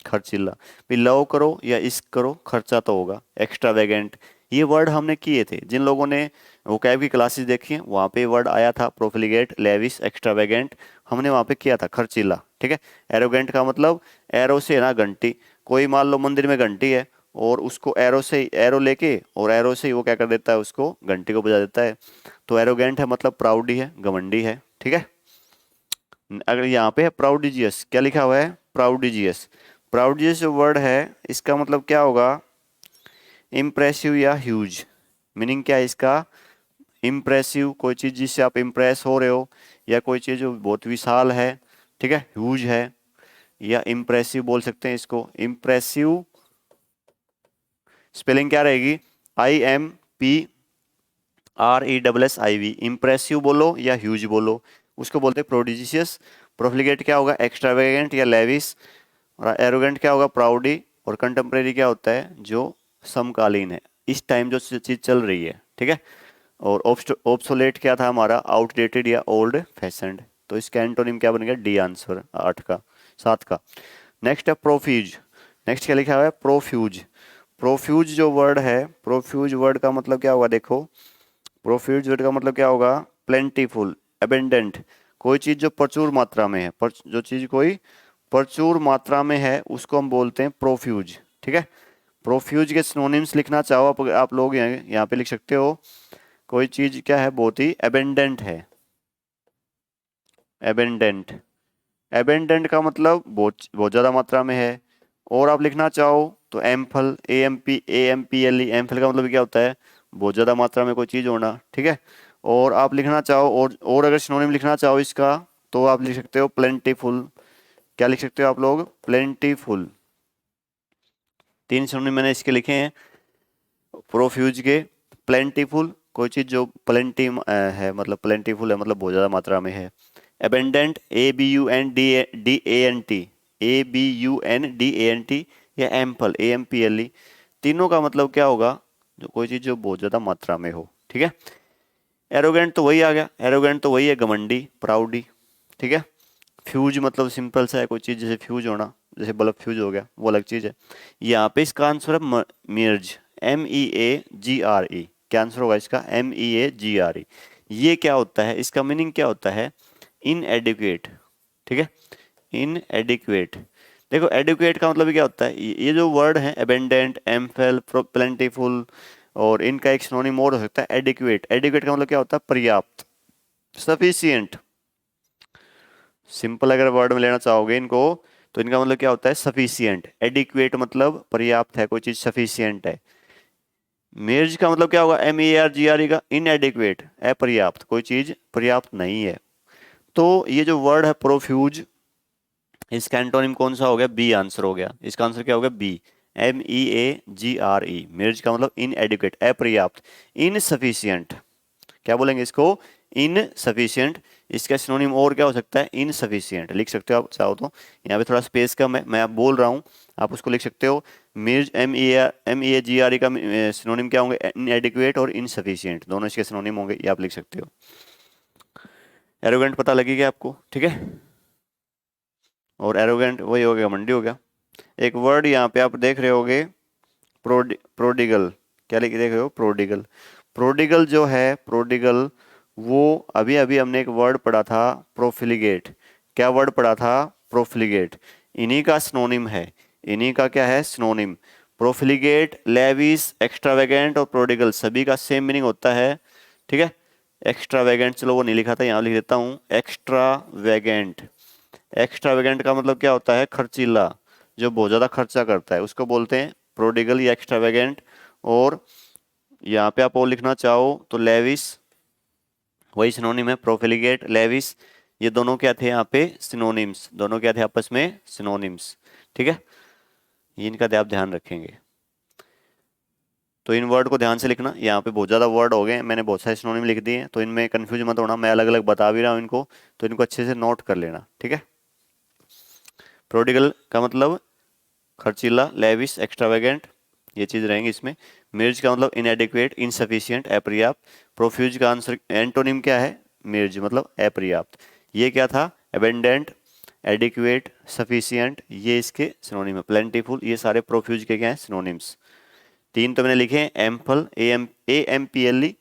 खर्चीला। फिर लव करो या इश्क करो, खर्चा तो होगा। एक्स्ट्रावेगेंट, ये वर्ड हमने किए थे, जिन लोगों ने वोकैब की क्लासेस देखी हैं वहाँ पे वर्ड आया था, प्रोफिलिगेट, लेविस, एक्स्ट्रावेगेंट, हमने वहाँ पे किया था, खर्चीला, ठीक है। एरोगेंट का मतलब, एरो से है ना घंटी, कोई मान लो मंदिर में घंटी है और उसको एरो से, एरो लेके और एरो से ही वो क्या कर देता है? उसको घंटी को बजा देता है। तो एरोगेंट है मतलब प्राउडी है, घमंडी है, ठीक है। अगर यहाँ पे है प्राउडिजियस, क्या लिखा हुआ है? प्राउडिजियस। प्राउडिजियस जो वर्ड है इसका मतलब क्या होगा? इम्प्रेसिव या ह्यूज। मीनिंग क्या है इसका? इम्प्रेसिव, कोई चीज जिससे आप इम्प्रेस हो रहे हो, या कोई चीज जो बहुत विशाल है, ठीक है, ह्यूज है, या इम्प्रेसिव बोल सकते हैं इसको। इम्प्रेसिव स्पेलिंग क्या रहेगी? IMPRESSIV। इम्प्रेसिव बोलो या ह्यूज बोलो, उसको बोलते हैं प्रोडिजिशियस। प्रोफ्लिगेट क्या होगा? एक्स्ट्रावेगेंट या लेविस। और एरोगेंट क्या होगा? प्राउडी। और कंटेम्प्रेरी क्या होता है? जो समकालीन है, इस टाइम जो चीज चल रही है, ठीक है। और ऑब्सोलेट क्या था हमारा? आउटडेटेड या ओल्ड फैशनड। तो इसका एंटोनिम क्या बनेगा? डी आंसर, 8 का, 7 का। नेक्स्ट है प्रोफ्यूज। नेक्स्ट क्या लिखा हुआ है? प्रोफ्यूज। प्रोफ्यूज जो वर्ड है, प्रोफ्यूज वर्ड का मतलब क्या होगा? देखो, प्रोफ्यूज वर्ड का मतलब क्या होगा? प्लेंटीफुल, अबेंडेंट, कोई चीज जो प्रचुर मात्रा में है, जो चीज कोई प्रचुर मात्रा में है उसको हम बोलते हैं प्रोफ्यूज, ठीक है। प्रोफ्यूज के सिनोनिम्स लिखना चाहो आप लोग यहाँ पे लिख सकते हो। कोई चीज क्या है, बहुत ही एबेंडेंट है। एबेंडेंट, एबेंडेंट का मतलब बहुत बहुत ज्यादा मात्रा में है। और आप लिखना चाहो तो एम्फल, AMPLE, एम्फल का मतलब क्या होता है, बहुत ज्यादा मात्रा में कोई चीज होना, ठीक है। और आप लिखना चाहो और अगर सिनोनिम लिखना चाहो इसका, तो आप लिख सकते हो प्लेंटीफुल। क्या लिख सकते हो आप लोग, प्लेंटीफुल। 3 सिनोनिम मैंने इसके लिखे हैं प्रोफ्यूज के। प्लेंटीफुल, कोई चीज जो प्लेंटी है, मतलब प्लेंटीफुल है मतलब बहुत ज्यादा मात्रा में है। एबेंडेंट, ABUNDANT, ABUNDANT, या एम्पल, AMPLE, तीनों का मतलब क्या होगा, जो कोई चीज जो बहुत ज्यादा मात्रा में हो, ठीक है। एरोगेंट तो वही आ गया, एरोगेंट तो वही है, घमंडी, प्राउडी, ठीक है। फ्यूज मतलब सिंपल सा है, कोई चीज जैसे फ्यूज होना, जैसे बल्ब फ्यूज हो गया, वो अलग चीज है। यहाँ पे इसका आंसर है मिर्ज, MEAGRE। क्या आंसर होगा इसका, MEAGRE। ये क्या होता है, इसका मीनिंग क्या होता है, इनएडिक्वेट, ठीक है। इनएडिक्वेट, देखो एडिक्वेट का मतलब क्या होता है, ये जो वर्ड है एबेंडेंट, एम्फेल, प्लेंटीफुल, और इनका एक सिनोनिम और हो सकता है एडिक्वेट। एडिक्वेट का मतलब क्या होता है, पर्याप्त, सफिशिएंट। सिंपल अगर वर्ड में लेना चाहोगे इनको, तो इनका मतलब क्या होता है, सफिशिएंट। एडिक्वेट मतलब पर्याप्त है, कोई चीज सफिशिएंट है। मेर्ज का मतलब क्या होगा, MEARGRE का, इनएडिक्वेट, अपर्याप्त, कोई चीज पर्याप्त नहीं है। तो ये जो वर्ड है प्रोफ्यूज, इसका एंटोनिम कौन सा हो गया, बी आंसर हो गया। इसका आंसर क्या होगा, बी, MEAGRE। मिर्ज का मतलब इनएडिक्वेट, अपर्याप्त, इनसफिशियंट। क्या बोलेंगे इसको, इनसफिशियंट। इसका सिनोनिम और क्या हो सकता है, इनसफिशियंट लिख सकते हो आप चाहो तो। यहाँ पे थोड़ा स्पेस कम है, मैं आप बोल रहा हूँ, आप उसको लिख सकते हो। मिर्ज, MEAGRE का सिनोनिम क्या होंगे, इनएडिक्वेट और इनसफिशियंट, दोनों इसके सिनोनिम होंगे, ये आप लिख सकते हो। एरोगेंट पता लगेगा आपको, ठीक है। और एरोगेंट वही हो गया, मंडी हो गया। एक वर्ड यहाँ पे आप देख रहे होगे, प्रोडिगल। क्या लिख देख रहे हो, प्रोडिगल। प्रोडिगल जो है, प्रोडिगल, वो अभी अभी हमने एक वर्ड पढ़ा था, प्रोफिलिगेट। क्या वर्ड पढ़ा था, प्रोफिलिगेट। इन्हीं का सिनोनिम है, इन्हीं का क्या है, सिनोनिम। प्रोफिलिगेट, लेविस, एक्स्ट्रावेगेंट और प्रोडिगल सभी का सेम मीनिंग होता है, ठीक है। एक्स्ट्रावेगेंट, चलो वो नहीं लिखा था, यहाँ लिख देता हूँ, एक्स्ट्रावेगेंट। एक्स्ट्रावेगेंट का मतलब क्या होता है, खर्चीला, जो बहुत ज्यादा खर्चा करता है, उसको बोलते हैं प्रोडिगल या एक्स्ट्रावेगेंट। और यहाँ पे आप और लिखना चाहो तो लेविस, वही सिनोनिम है, प्रोफिलिगेट, लेविस, ये दोनों क्या थे यहाँ पे, सिनोनिम्स, दोनों क्या थे आपस में, सिनोनिम्स, ठीक है। ये इनका आप ध्यान रखेंगे। तो इन वर्ड को ध्यान से लिखना, यहाँ पे बहुत ज्यादा वर्ड हो गए, मैंने बहुत सारे सिनोनिम लिख दिए हैं, तो इनमें कंफ्यूज मत होना, मैं अलग अलग बता भी रहा हूँ इनको, तो इनको अच्छे से नोट कर लेना, ठीक है। प्रोडिगल का मतलब खर्चीला, लेविस, एक्स्ट्रावेगेंट, ये चीज रहेंगी इसमें। मिर्ज का मतलब इनएडिक्वेट, इनसफिशियंट, अपर्याप्त। प्रोफ्यूज का आंसर एंटोनिम क्या है, मिर्ज मतलब अपर्याप्त। ये क्या था, एबेंडेंट, एडिक्वेट, सफिशियंट, ये इसके सिनोनिम है। प्लेंटीफुल, ये सारे प्रोफ्यूज के क्या हैं, सिनोनिम्स। 3 तो मैंने लिखे हैं, एम्पल, AMPLE,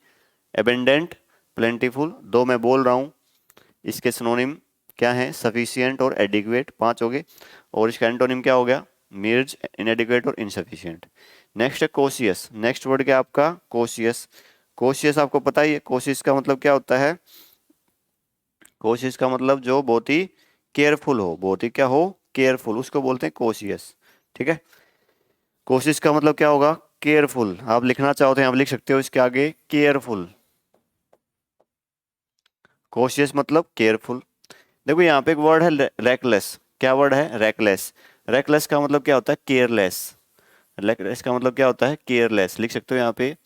एबेंडेंट, प्लेंटीफुल। 2 मैं बोल रहा हूँ, इसके सिनोनिम क्या है, सफिशियंट और एडिक्वेट, 5 हो गए। और इसका एंटोनिम क्या हो गया, मिर्ज, इनएडिक्वेट और इनसफिशियंट। नेक्स्ट है कोशियस। नेक्स्ट वर्ड क्या आपका, कोशियस। कोशियस आपको पता ही है, कोशियस का मतलब क्या होता है, कोशियस का मतलब जो बहुत ही केयरफुल हो, बहुत ही क्या हो, केयरफुल, उसको बोलते हैं कोशियस, ठीक है। कोशिश का मतलब क्या होगा, केयरफुल। आप लिखना चाहो तो यहाँ पे लिख सकते हो इसके आगे, केयरफुल। कोशियस मतलब केयरफुल। देखो यहाँ पे एक वर्ड है रेकलेस। क्या वर्ड है, रेकलेस। रेकलेस का मतलब क्या होता है, केयरलेस। रेकलेस का मतलब क्या होता है, केयरलेस, लिख सकते हो यहाँ पे,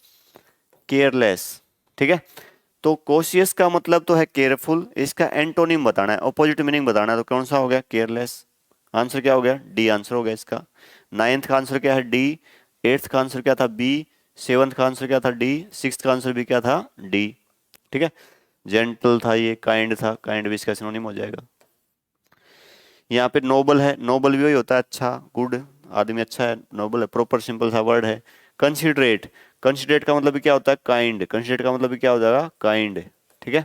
केयरलेस, ठीक है। तो कॉशियस का मतलब तो है केयरफुल, इसका एंटोनिम बताना है, ऑपोजिट मीनिंग बताना है, तो कौन सा हो गया, केयरलेस। आंसर क्या हो गया, डी आंसर हो गया इसका। 9th का आंसर क्या है, डी। 8th का आंसर क्या था, बी। 7th का आंसर क्या था, डी। 6th का आंसर भी क्या था, डी, ठीक है। जेंटल था ये, काइंड था, काइंड भी इसका सिनोनिम हो जाएगा। यहाँ पे नोबल है, नोबल भी वही होता है, अच्छा, गुड, आदमी अच्छा है, नोबल है, प्रॉपर सिंपल सा वर्ड है। कंसिडरेट, कंसिडरेट का मतलब भी क्या होता है, काइंड। कंसिडरेट का मतलब भी क्या हो जाएगा, काइंड, ठीक है।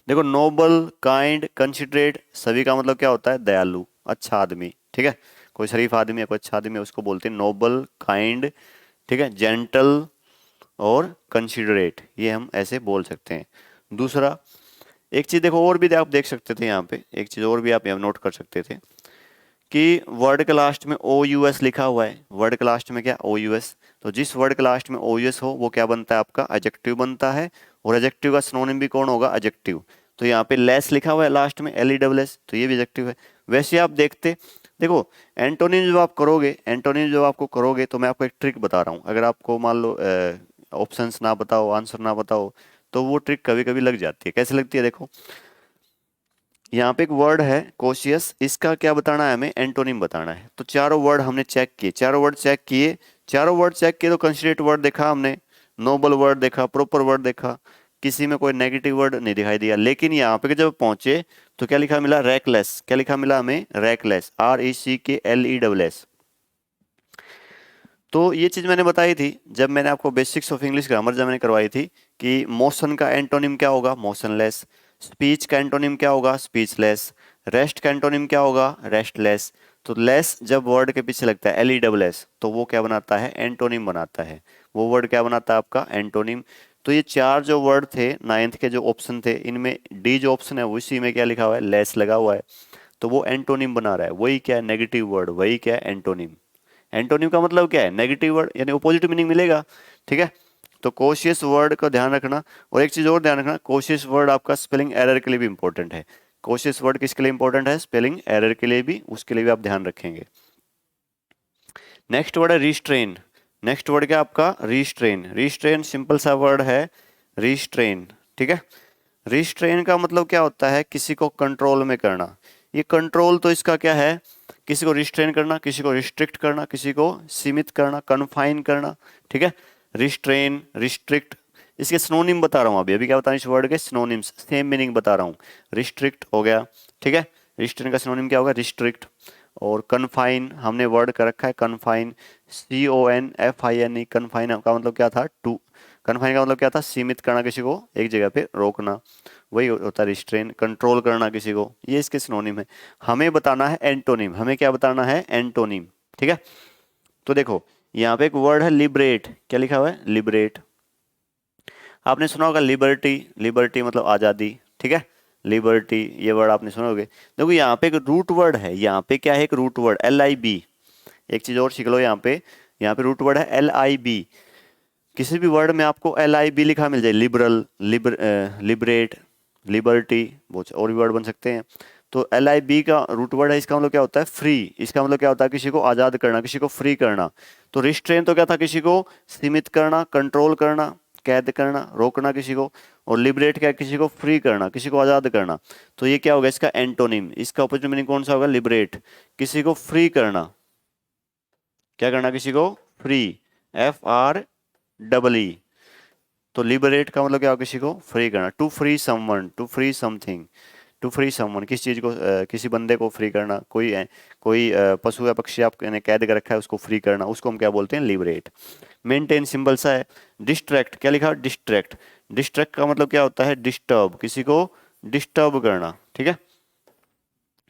देखो नोबल, काइंड, कंसिडरेट सभी का मतलब क्या होता है, दयालु, अच्छा आदमी, ठीक है। कोई शरीफ आदमी है, कोई अच्छा आदमी है, उसको बोलते हैं नोबल, काइंड, ठीक है, जेंटल और कंसिडरेट, ये हम ऐसे बोल सकते हैं। दूसरा एक चीज देखो और भी आप देख सकते थे यहाँ पे, एक चीज और भी आप यहाँ नोट कर सकते थे कि वर्ड के लास्ट में ओ यू एस लिखा हुआ है। वर्ड के लास्ट में क्या, ओ यू एस। तो जिस वर्ड के लास्ट में ओ यू एस हो वो क्या बनता है आपका, एडजेक्टिव बनता है। और एडजेक्टिव का सिनोनिम भी कौन होगा, एडजेक्टिव। तो यहाँ पे लेस लिखा हुआ है लास्ट में, एल ई डबल एस, तो ये भी एडजेक्टिव है। वैसे आप देखते देखो एंटोनिम जब आप करोगे, एंटोनिम जब आपको करोगे तो मैं आपको एक ट्रिक बता रहा हूँ। अगर आपको मान लो ऑप्शंस ना बताओ, आंसर ना बताओ, तो वो ट्रिक कभी कभी लग जाती है। कैसे लगती है, देखो यहाँ पे एक वर्ड है कोशियस, इसका क्या बताना है हमें, एंटोनिम बताना है। तो चारों वर्ड हमने चेक किए, चारों वर्ड चेक किए, चारों वर्ड चेक किए तो कंसिडरेट वर्ड देखा हमने, नोबल वर्ड देखा, प्रॉपर वर्ड देखा, किसी में कोई नेगेटिव वर्ड नहीं दिखाई दिया। लेकिन यहाँ पे जब पहुंचे तो क्या लिखा मिला, रैकलेस। क्या लिखा मिला हमें, रैकलेस, RECKLESS। तो ये चीज मैंने बताई थी जब मैंने आपको बेसिक्स ऑफ इंग्लिश ग्रामर जब मैंने करवाई थी कि मोशन का एंटोनिम क्या होगा, मोशनलेस। स्पीच का एंटोनिम क्या होगा, स्पीचलेस। रेस्ट का एंटोनिम क्या होगा, रेस्टलेस। तो लेस जब वर्ड के पीछे लगता है, LESS, तो वो क्या बनाता है, एंटोनिम बनाता है। वो वर्ड क्या बनाता है आपका, एंटोनिम। तो ये चार जो वर्ड थे नाइन्थ के जो ऑप्शन थे, इनमें डी जो ऑप्शन है उसी में क्या लिखा हुआ है, लेस लगा हुआ है। तो वो एंटोनिम बना रहा है, वही क्या है, नेगेटिव वर्ड, वही क्या है, एंटोनिम। एंटोनिम का मतलब क्या है, नेगेटिव वर्ड, यानी ऑपोजिट मीनिंग मिलेगा। ठीक है, तो कोशियस वर्ड का ध्यान रखना। और एक चीज और ध्यान रखना, कोशियस वर्ड आपका स्पेलिंग एरर के लिए भी इंपॉर्टेंट है। कोशियस वर्ड किसके लिए इंपॉर्टेंट है, स्पेलिंग एरर के लिए भी, उसके लिए भी आप ध्यान रखेंगे। नेक्स्ट वर्ड है रिस्ट्रेन। नेक्स्ट वर्ड क्या आपका, रिस्ट्रेन। रिस्ट्रेन सिंपल सा वर्ड है, रिस्ट्रेन। ठीक है, रिस्ट्रेन का मतलब क्या होता है, किसी को कंट्रोल में करना। ये कंट्रोल तो इसका क्या है, किसी को रिस्ट्रेन करना, किसी को रिस्ट्रिक्ट करना, किसी को सीमित करना, कन्फाइन करना। ठीक है, रिस्ट्रेन, रिस्ट्रिक्ट, इसके सिनोनिम बता रहा हूं अभी अभी क्या बता रहा हूं, इस वर्ड के सिनोनिम्स, सेम मीनिंग बता रहा हूं। रिस्ट्रिक्ट हो गया, ठीक है, रिस्ट्रेन का सिनोनिम क्या होगा, रिस्ट्रिक्ट। और कन्फाइन हमने वर्ड कर रखा है, कन्फाइन, CONFINE, कन्फाइन का मतलब क्या था, टू, कन्फाइन का मतलब क्या था, सीमित करना, किसी को एक जगह पे रोकना, वही होता है रिस्ट्रेन। कंट्रोल करना किसी को, ये इसके सिनोनिम है। हमें बताना है एंटोनिम, हमें क्या बताना है, एंटोनिम। ठीक है, तो देखो यहाँ पे एक वर्ड है लिबरेट। क्या लिखा हुआ है, लिबरेट। आपने सुना होगा लिबर्टी, लिबर्टी मतलब आज़ादी। ठीक है, लिबर्टी, ये वर्ड आपने सुना होगा। देखो यहाँ पे एक रूट वर्ड है, यहाँ पे क्या है, एक रूट वर्ड LIB। एक चीज और सीख लो यहाँ पे रूट वर्ड है LIB। किसी भी वर्ड में आपको LIB लिखा मिल जाए, लिबरल, लिबरेट, लिबर्टी, बहुत और भी वर्ड बन सकते हैं। तो LIB का रूट वर्ड है, इसका मतलब क्या होता है, फ्री। इसका मतलब क्या होता है, किसी को आज़ाद करना, किसी को फ्री करना। तो रिस्ट्रेन तो क्या था, किसी को सीमित करना, कंट्रोल करना, कैद करना, रोकना किसी को। और लिबरेट क्या, किसी को फ्री करना, किसी को आज़ाद करना। तो ये क्या होगा, इसका एंटोनिम, इसका अपोजिट मीनिंग कौन सा होगा, लिबरेट, किसी को फ्री करना। क्या करना, किसी को फ्री, FREE। तो लिबरेट का मतलब क्या होगा, किसी को फ्री करना, to free someone, to free something, to free someone, किस चीज को, किसी बंदे को फ्री करना। कोई पशु या पक्षी आपने कैद कर रखा है, उसको फ्री करना, उसको हम क्या बोलते हैं, लिबरेट। मेंटेन सिंपल सा है। डिस्ट्रैक्ट, क्या लिखा, डिस्ट्रैक्ट। डिस्ट्रैक्ट का मतलब क्या होता है, डिस्टर्ब, किसी को डिस्टर्ब करना। ठीक है,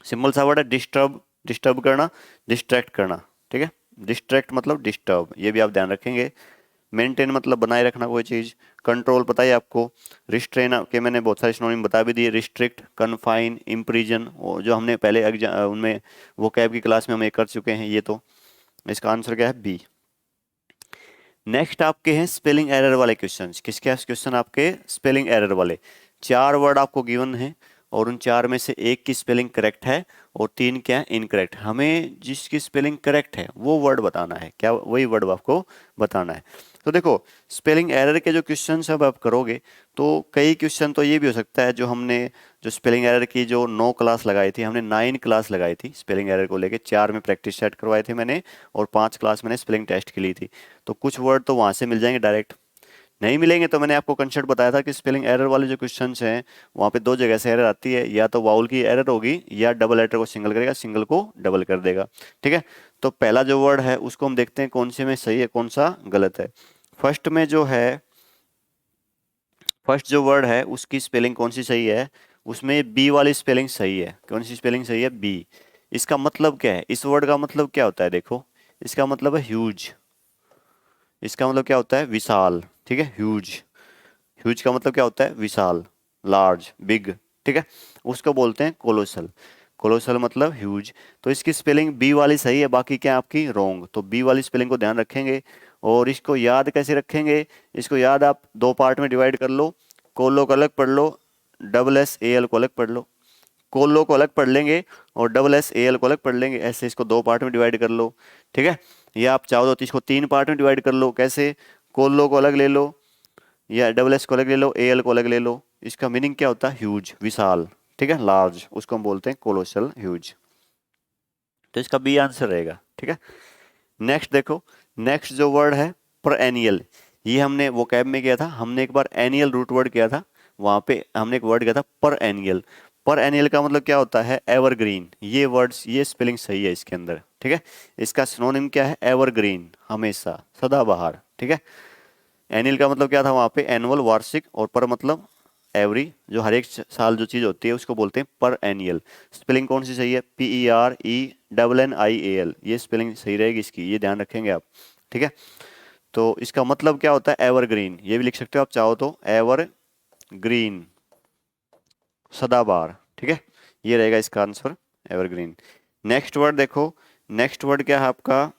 सिंपल सा वर्ड है, डिस्टर्ब, डिस्टर्ब करना, डिस्ट्रैक्ट करना। ठीक है, डिस्ट्रैक्ट मतलब डिस्टर्ब, ये भी आप ध्यान रखेंगे। मेंटेन मतलब बनाए रखना कोई चीज। कंट्रोल पता है आपको। रिस्ट्रेन के मैंने बहुत सारे सिनोनिम बता भी दिए, रिस्ट्रिक्ट, कन्फाइन, इम्प्रिजन, जो हमने पहले उनमें वो कैब की क्लास में हम एक कर चुके हैं। ये तो इसका आंसर क्या है, B। नेक्स्ट आपके हैं स्पेलिंग एरर वाले क्वेश्चंस। किसके क्वेश्चन आपके, स्पेलिंग एरर वाले। चार वर्ड आपको गिवन है और उन चार में से एक की स्पेलिंग करेक्ट है और तीन क्या है, इनकरेक्ट। हमें जिसकी स्पेलिंग करेक्ट है वो वर्ड बताना है, क्या, वही वर्ड आपको बताना है। तो देखो स्पेलिंग एरर के जो क्वेश्चन अब आप करोगे तो कई क्वेश्चन तो ये भी हो सकता है, जो हमने जो स्पेलिंग एरर की जो 9 क्लास लगाई थी, हमने 9 क्लास लगाई थी स्पेलिंग एरर को लेके। 4 में प्रैक्टिस सेट करवाए थे मैंने और 5 क्लास मैंने स्पेलिंग टेस्ट की ली थी। तो कुछ वर्ड तो वहाँ से मिल जाएंगे डायरेक्ट, नहीं मिलेंगे तो मैंने आपको कंसेप्ट बताया था कि स्पेलिंग एरर वाले जो क्वेश्चंस हैं वहाँ पे दो जगह से एरर आती है, या तो वाउल की एरर होगी या डबल लेटर को सिंगल करेगा, सिंगल को डबल कर देगा। ठीक है, तो पहला जो वर्ड है उसको हम देखते हैं कौन से में सही है, कौन सा गलत है। फर्स्ट में जो है, फर्स्ट जो वर्ड है उसकी स्पेलिंग कौन सी सही है, उसमें बी वाली स्पेलिंग सही है। कौन सी स्पेलिंग सही है, बी। इसका मतलब क्या है, इस वर्ड का मतलब क्या होता है, देखो इसका मतलब है ह्यूज। इसका मतलब क्या होता है, विशाल। ठीक है, ह्यूज। ह्यूज का मतलब क्या होता है, विशाल, लार्ज, बिग। ठीक है, उसको बोलते हैं कोलोसल। कोलोसल मतलब ह्यूज। तो इसकी स्पेलिंग बी वाली सही है, बाकी क्या है आपकी रॉन्ग। तो बी वाली स्पेलिंग को ध्यान रखेंगे। और इसको याद कैसे रखेंगे, इसको याद आप दो पार्ट में डिवाइड कर लो। कोलो को अलग पढ़ लो, डबल एस ए एल को अलग पढ़ लो। कोलो को अलग पढ़ लेंगे और डबल एस ए एल को अलग पढ़ लेंगे, ऐसे इसको दो पार्ट में डिवाइड कर लो। ठीक है, या आप चाहो तो इसको तीन पार्ट में डिवाइड कर लो। कैसे, कोलो को अलग ले लो, या डबल एस को अलग ले लो, ए एल को अलग ले लो। इसका मीनिंग क्या होता है, ह्यूज, विशाल। ठीक है, लार्ज, उसको हम बोलते हैं कोलोसल, ह्यूज। तो इसका बी आंसर रहेगा। ठीक है, नेक्स्ट देखो, नेक्स्ट जो वर्ड है पर एनियल। ये हमने वो कैब में किया था, हमने एक बार एनियल रूट वर्ड किया था, वहां पे हमने एक वर्ड किया था पर एनियल। पर एनियल का मतलब क्या होता है, एवरग्रीन। ये वर्ड्स, ये स्पेलिंग सही है इसके अंदर। ठीक है, इसका सिनोनिम क्या है, एवरग्रीन, हमेशा, सदाबहार। ठीक है, एनियल का मतलब क्या था वहां पे, एनुअल, वार्षिक, और पर मतलब एवरी, जो हर एक साल जो चीज होती है उसको बोलते हैं पर एनियल। स्पेलिंग कौन सी सही है, PERENNIAL, ये स्पेलिंग सही रहेगी इसकी, ये ध्यान रखेंगे आप। ठीक है, तो इसका मतलब क्या होता है, एवरग्रीन। ये भी लिख सकते हो आप चाहो तो, एवर ग्रीन, सदाबहार। ठीक है, ये रहेगा इसका आंसर, एवरग्रीन। नेक्स्ट वर्ड देखो, नेक्स्ट वर्ड क्या है आपका,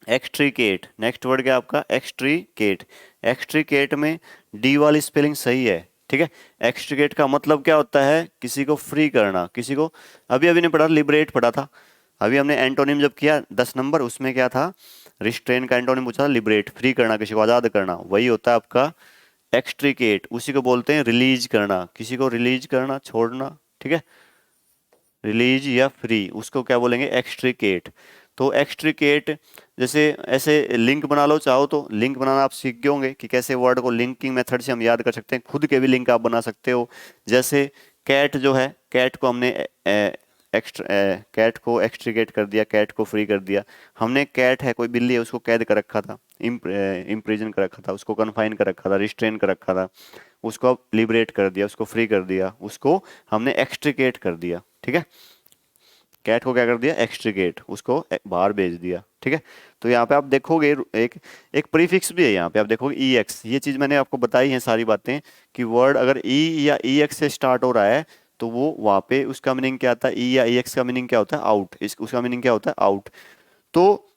एक्सट्रीकेट। नेक्स्ट वर्ड क्या है आपका, एक्सट्रीकेट। एक्सट्रीकेट में डी वाली स्पेलिंग सही है। ठीक है, एक्सट्रीकेट का मतलब क्या होता है, किसी को फ्री करना, किसी को, अभी अभी ने पढ़ा, लिबरेट पढ़ा था। अभी हमने एंटोनिम जब किया 10 नंबर, उसमें क्या था, रिस्ट्रेन का एंटोनिम पूछा था, लिबरेट, फ्री करना, किसी को आजाद करना, वही होता है आपका एक्सट्रीकेट। उसी को बोलते हैं रिलीज करना, किसी को रिलीज करना, छोड़ना। ठीक है, रिलीज या फ्री, उसको क्या बोलेंगे, एक्सट्रीकेट। तो एक्सट्रीकेट, जैसे ऐसे लिंक बना लो, चाहो तो लिंक बनाना आप सीख गए होंगे कि कैसे वर्ड को लिंकिंग मेथड से हम याद कर सकते हैं। खुद के भी लिंक आप बना सकते हो। जैसे कैट जो है, कैट को हमने कैट को एक्सट्रीकेट कर दिया, कैट को फ्री कर दिया। हमने कैट है, कोई बिल्ली है, उसको कैद कर रखा था, इम्प्रिजन कर रखा था, उसको कन्फाइन कर रखा था, रिस्ट्रेन कर रखा था। उसको अब लिबरेट कर दिया, उसको फ्री कर दिया, उसको हमने एक्सट्रीकेट कर दिया। ठीक है, कैट को क्या कर दिया, एक्सट्रीकेट, उसको बाहर भेज दिया। ठीक है, तो यहाँ पे आप देखोगे एक एक प्रीफिक्स भी है, यहाँ पे आप देखोगे EX। ये चीज मैंने आपको बताई है सारी बातें, कि वर्ड अगर E या EX से स्टार्ट हो रहा है तो वो वहां पे उसका मीनिंग क्या आता है, E या EX का मीनिंग क्या होता है, आउट। उसका मीनिंग क्या होता है, आउट। तो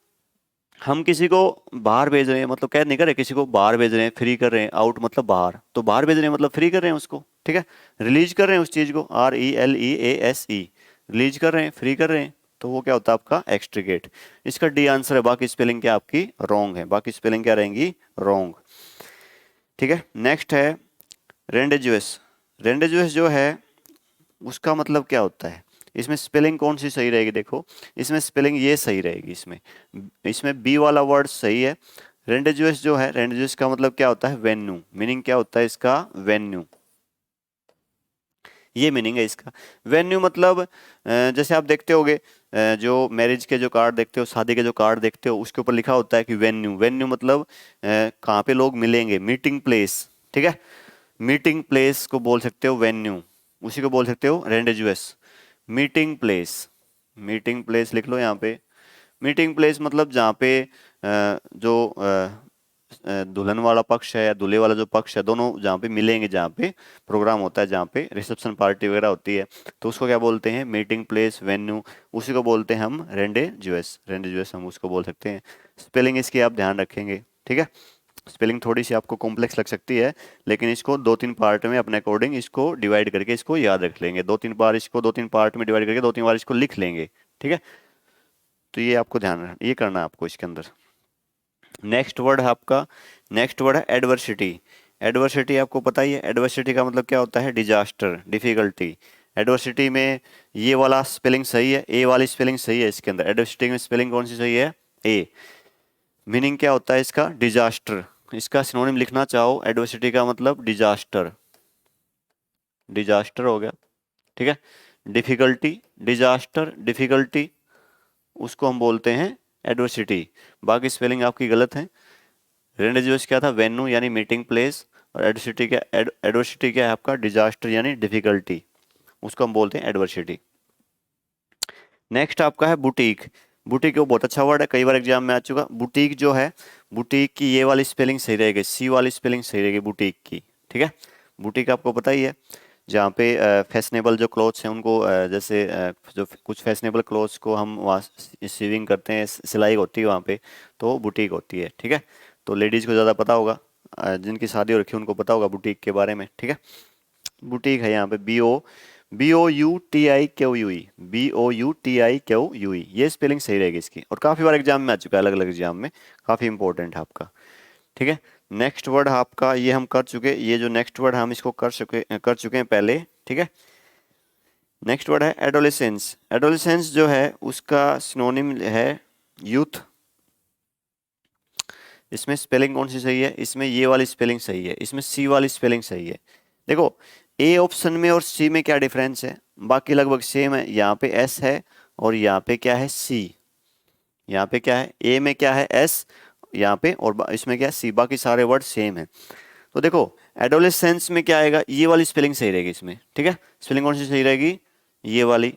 हम किसी को बाहर भेज रहे हैं, मतलब कैद नहीं कर रहे, किसी को बाहर भेज रहे हैं, फ्री कर रहे हैं, आउट मतलब बाहर, तो बाहर भेज रहे हैं मतलब फ्री कर रहे हैं उसको। ठीक है, रिलीज कर रहे हैं उस चीज को, RELEASE, रिलीज कर रहे हैं, फ्री कर रहे हैं, तो वो क्या होता है आपका एक्सट्रीकेट। इसका डी आंसर है, बाकी स्पेलिंग क्या आपकी रॉन्ग है, बाकी स्पेलिंग क्या रहेंगी, रॉन्ग। ठीक है, नेक्स्ट है रेंडेजुएस। रेंडेजुएस जो है उसका मतलब क्या होता है, इसमें स्पेलिंग कौन सी सही रहेगी, देखो इसमें स्पेलिंग ये सही रहेगी, इसमें इसमें बी वाला वर्ड सही है। रेंडेजुएस जो है, रेंडेजुएस का मतलब क्या होता है, वेन्यू। मीनिंग क्या होता है इसका, वेन्यू, ये मीनिंग है इसका। वेन्यू मतलब जैसे आप देखते होगे, जो मैरिज के जो कार्ड देखते हो, शादी के जो कार्ड देखते हो, उसके ऊपर लिखा होता है कि वेन्यू। वेन्यू मतलब कहाँ पे लोग मिलेंगे, मीटिंग प्लेस। ठीक है, मीटिंग प्लेस को बोल सकते हो वेन्यू, उसी को बोल सकते हो रेंडेजुएस, मीटिंग प्लेस। मीटिंग प्लेस लिख लो यहाँ पे। मीटिंग प्लेस मतलब जहाँ पे जो दुल्हन वाला पक्ष है या दूल्हे वाला जो पक्ष है, दोनों जहाँ पे मिलेंगे, जहाँ पे प्रोग्राम होता है, जहाँ पे रिसेप्शन पार्टी वगैरह होती है, तो उसको क्या बोलते हैं, मीटिंग प्लेस, वेन्यू। उसी को बोलते हैं हम रेंडेजुएस, रेंडेजुएस हम उसको बोल सकते हैं। स्पेलिंग इसकी आप ध्यान रखेंगे। ठीक है, स्पेलिंग थोड़ी सी आपको कॉम्प्लेक्स लग सकती है, लेकिन इसको दो तीन पार्ट में अपने अकॉर्डिंग इसको डिवाइड करके इसको याद रख लेंगे। दो तीन बार इसको, दो तीन पार्ट में डिवाइड करके दो तीन बार इसको लिख लेंगे। ठीक है, तो ये आपको ध्यान, ये करना है आपको इसके अंदर। नेक्स्ट वर्ड है आपका, नेक्स्ट वर्ड है एडवर्सिटी। एडवर्सिटी आपको पता ही है, एडवर्सिटी का मतलब क्या होता है, डिजास्टर, डिफिकल्टी। एडवर्सिटी में ये वाला स्पेलिंग सही है, ए वाली स्पेलिंग सही है इसके अंदर। एडवर्सिटी में स्पेलिंग कौन सी सही है, ए। मीनिंग क्या होता है इसका, डिजास्टर। इसका सिनोनिम लिखना चाहो, एडवर्सिटी का मतलब डिजास्टर, डिजास्टर हो गया। ठीक है, डिफिकल्टी, डिजास्टर, डिफिकल्टी, उसको हम बोलते हैं एडवर्सिटी। बाकी स्पेलिंग आपकी गलत है। रेंडेजुएस क्या था, वेन्यू यानी मीटिंग प्लेस, और एडवर्सिटी क्या, एडवर्सिटी क्या है आपका, डिजास्टर यानी डिफिकल्टी, उसको हम बोलते हैं एडवर्सिटी। नेक्स्ट आपका है बुटीक। बुटीक वो बहुत अच्छा वर्ड है, कई बार एग्जाम में आ चुका। बुटीक जो है, बुटीक की ये वाली स्पेलिंग सही रहेगी, सी वाली स्पेलिंग सही रहेगी बुटीक की, ठीक है। बुटीक आपको पता ही है, जहाँ पे फैशनेबल जो क्लोथ्स हैं उनको जैसे जो कुछ फैशनेबल क्लोथ्स को हम वहाँ सीविंग करते हैं, सिलाई होती है वहाँ पे, तो बुटीक होती है, ठीक है। तो लेडीज़ को ज़्यादा पता होगा, जिनकी शादी हो रखी है उनको पता होगा बुटीक के बारे में, ठीक है। बुटीक है यहाँ पे BOUTIQUE, BOUTIQUE, ये स्पेलिंग सही रहेगी इसकी, और काफ़ी बार एग्जाम में आ चुका है, अलग अलग एग्जाम में, काफ़ी इंपॉर्टेंट है आपका, ठीक है। नेक्स्ट वर्ड आपका ये हम कर चुके, ये जो नेक्स्ट वर्ड हम इसको कर चुके हैं पहले, ठीक है। नेक्स्ट वर्ड है एडोलेसेंस। एडोलेसेंस जो है उसका सिनोनिम है यूथ। इसमें स्पेलिंग कौन सी सही है, इसमें ये वाली स्पेलिंग सही है, इसमें सी वाली स्पेलिंग सही है। देखो ए ऑप्शन में और सी में क्या डिफरेंस है, बाकी लगभग सेम है। यहाँ पे एस है और यहाँ पे क्या है सी, यहाँ पे क्या है ए में क्या है एस यहाँ पे, और इसमें क्या है सी, बाकी सारे वर्ड सेम है। तो देखो एडोलेसेंस में क्या आएगा, ये वाली स्पेलिंग सही रहेगी इसमें, ठीक है। स्पेलिंग कौन सी सही रहेगी, ये वाली,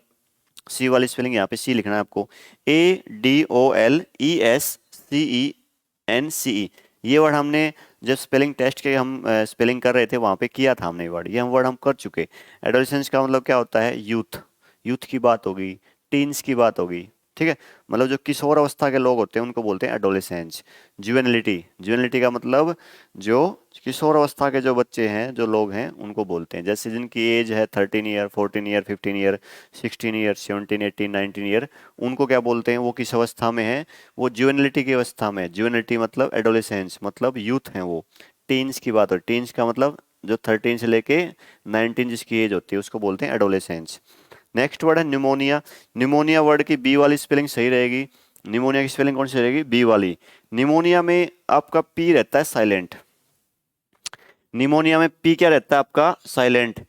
सी वाली स्पेलिंग, यहाँ पे सी लिखना है आपको, ADOLESCENCE। ये वर्ड हमने जब स्पेलिंग टेस्ट के हम स्पेलिंग कर रहे थे वहाँ पे किया था हमने वर्ड, ये हम वर्ड हम कर चुके। एडोलेसेंस का मतलब क्या होता है, यूथ, यूथ की बात होगी, टीन्स की बात होगी, ठीक है। मतलब जो किशोर अवस्था के लोग होते हैं उनको बोलते हैं एडोलेसेंस। जुवेनिलिटी, जुवेनिलिटी का मतलब जो किशोर अवस्था के जो बच्चे हैं, जो लोग हैं, उनको बोलते हैं। जैसे जिनकी एज है 13 year, 14 year, 15 year, 16 year, 17, 18, 19 year, उनको क्या बोलते हैं, वो किस अवस्था में है, वो जुवेनिलिटी की अवस्था में है। जुवेनिलिटी मतलब एडोलेसेंस मतलब यूथ हैं वो। टीन्स की बात हो, टीन्स का मतलब जो 13 से लेके 19 जिसकी एज होती है उसको बोलते हैं एडोलेसेंस। नेक्स्ट वर्ड है न्यूमोनिया। न्यूमोनिया वर्ड की बी वाली स्पेलिंग सही रहेगी। निमोनिया की स्पेलिंग कौन सी रहेगी, बी वाली। निमोनिया में आपका पी रहता है साइलेंट, निमोनिया में पी क्या रहता है आपका, साइलेंट।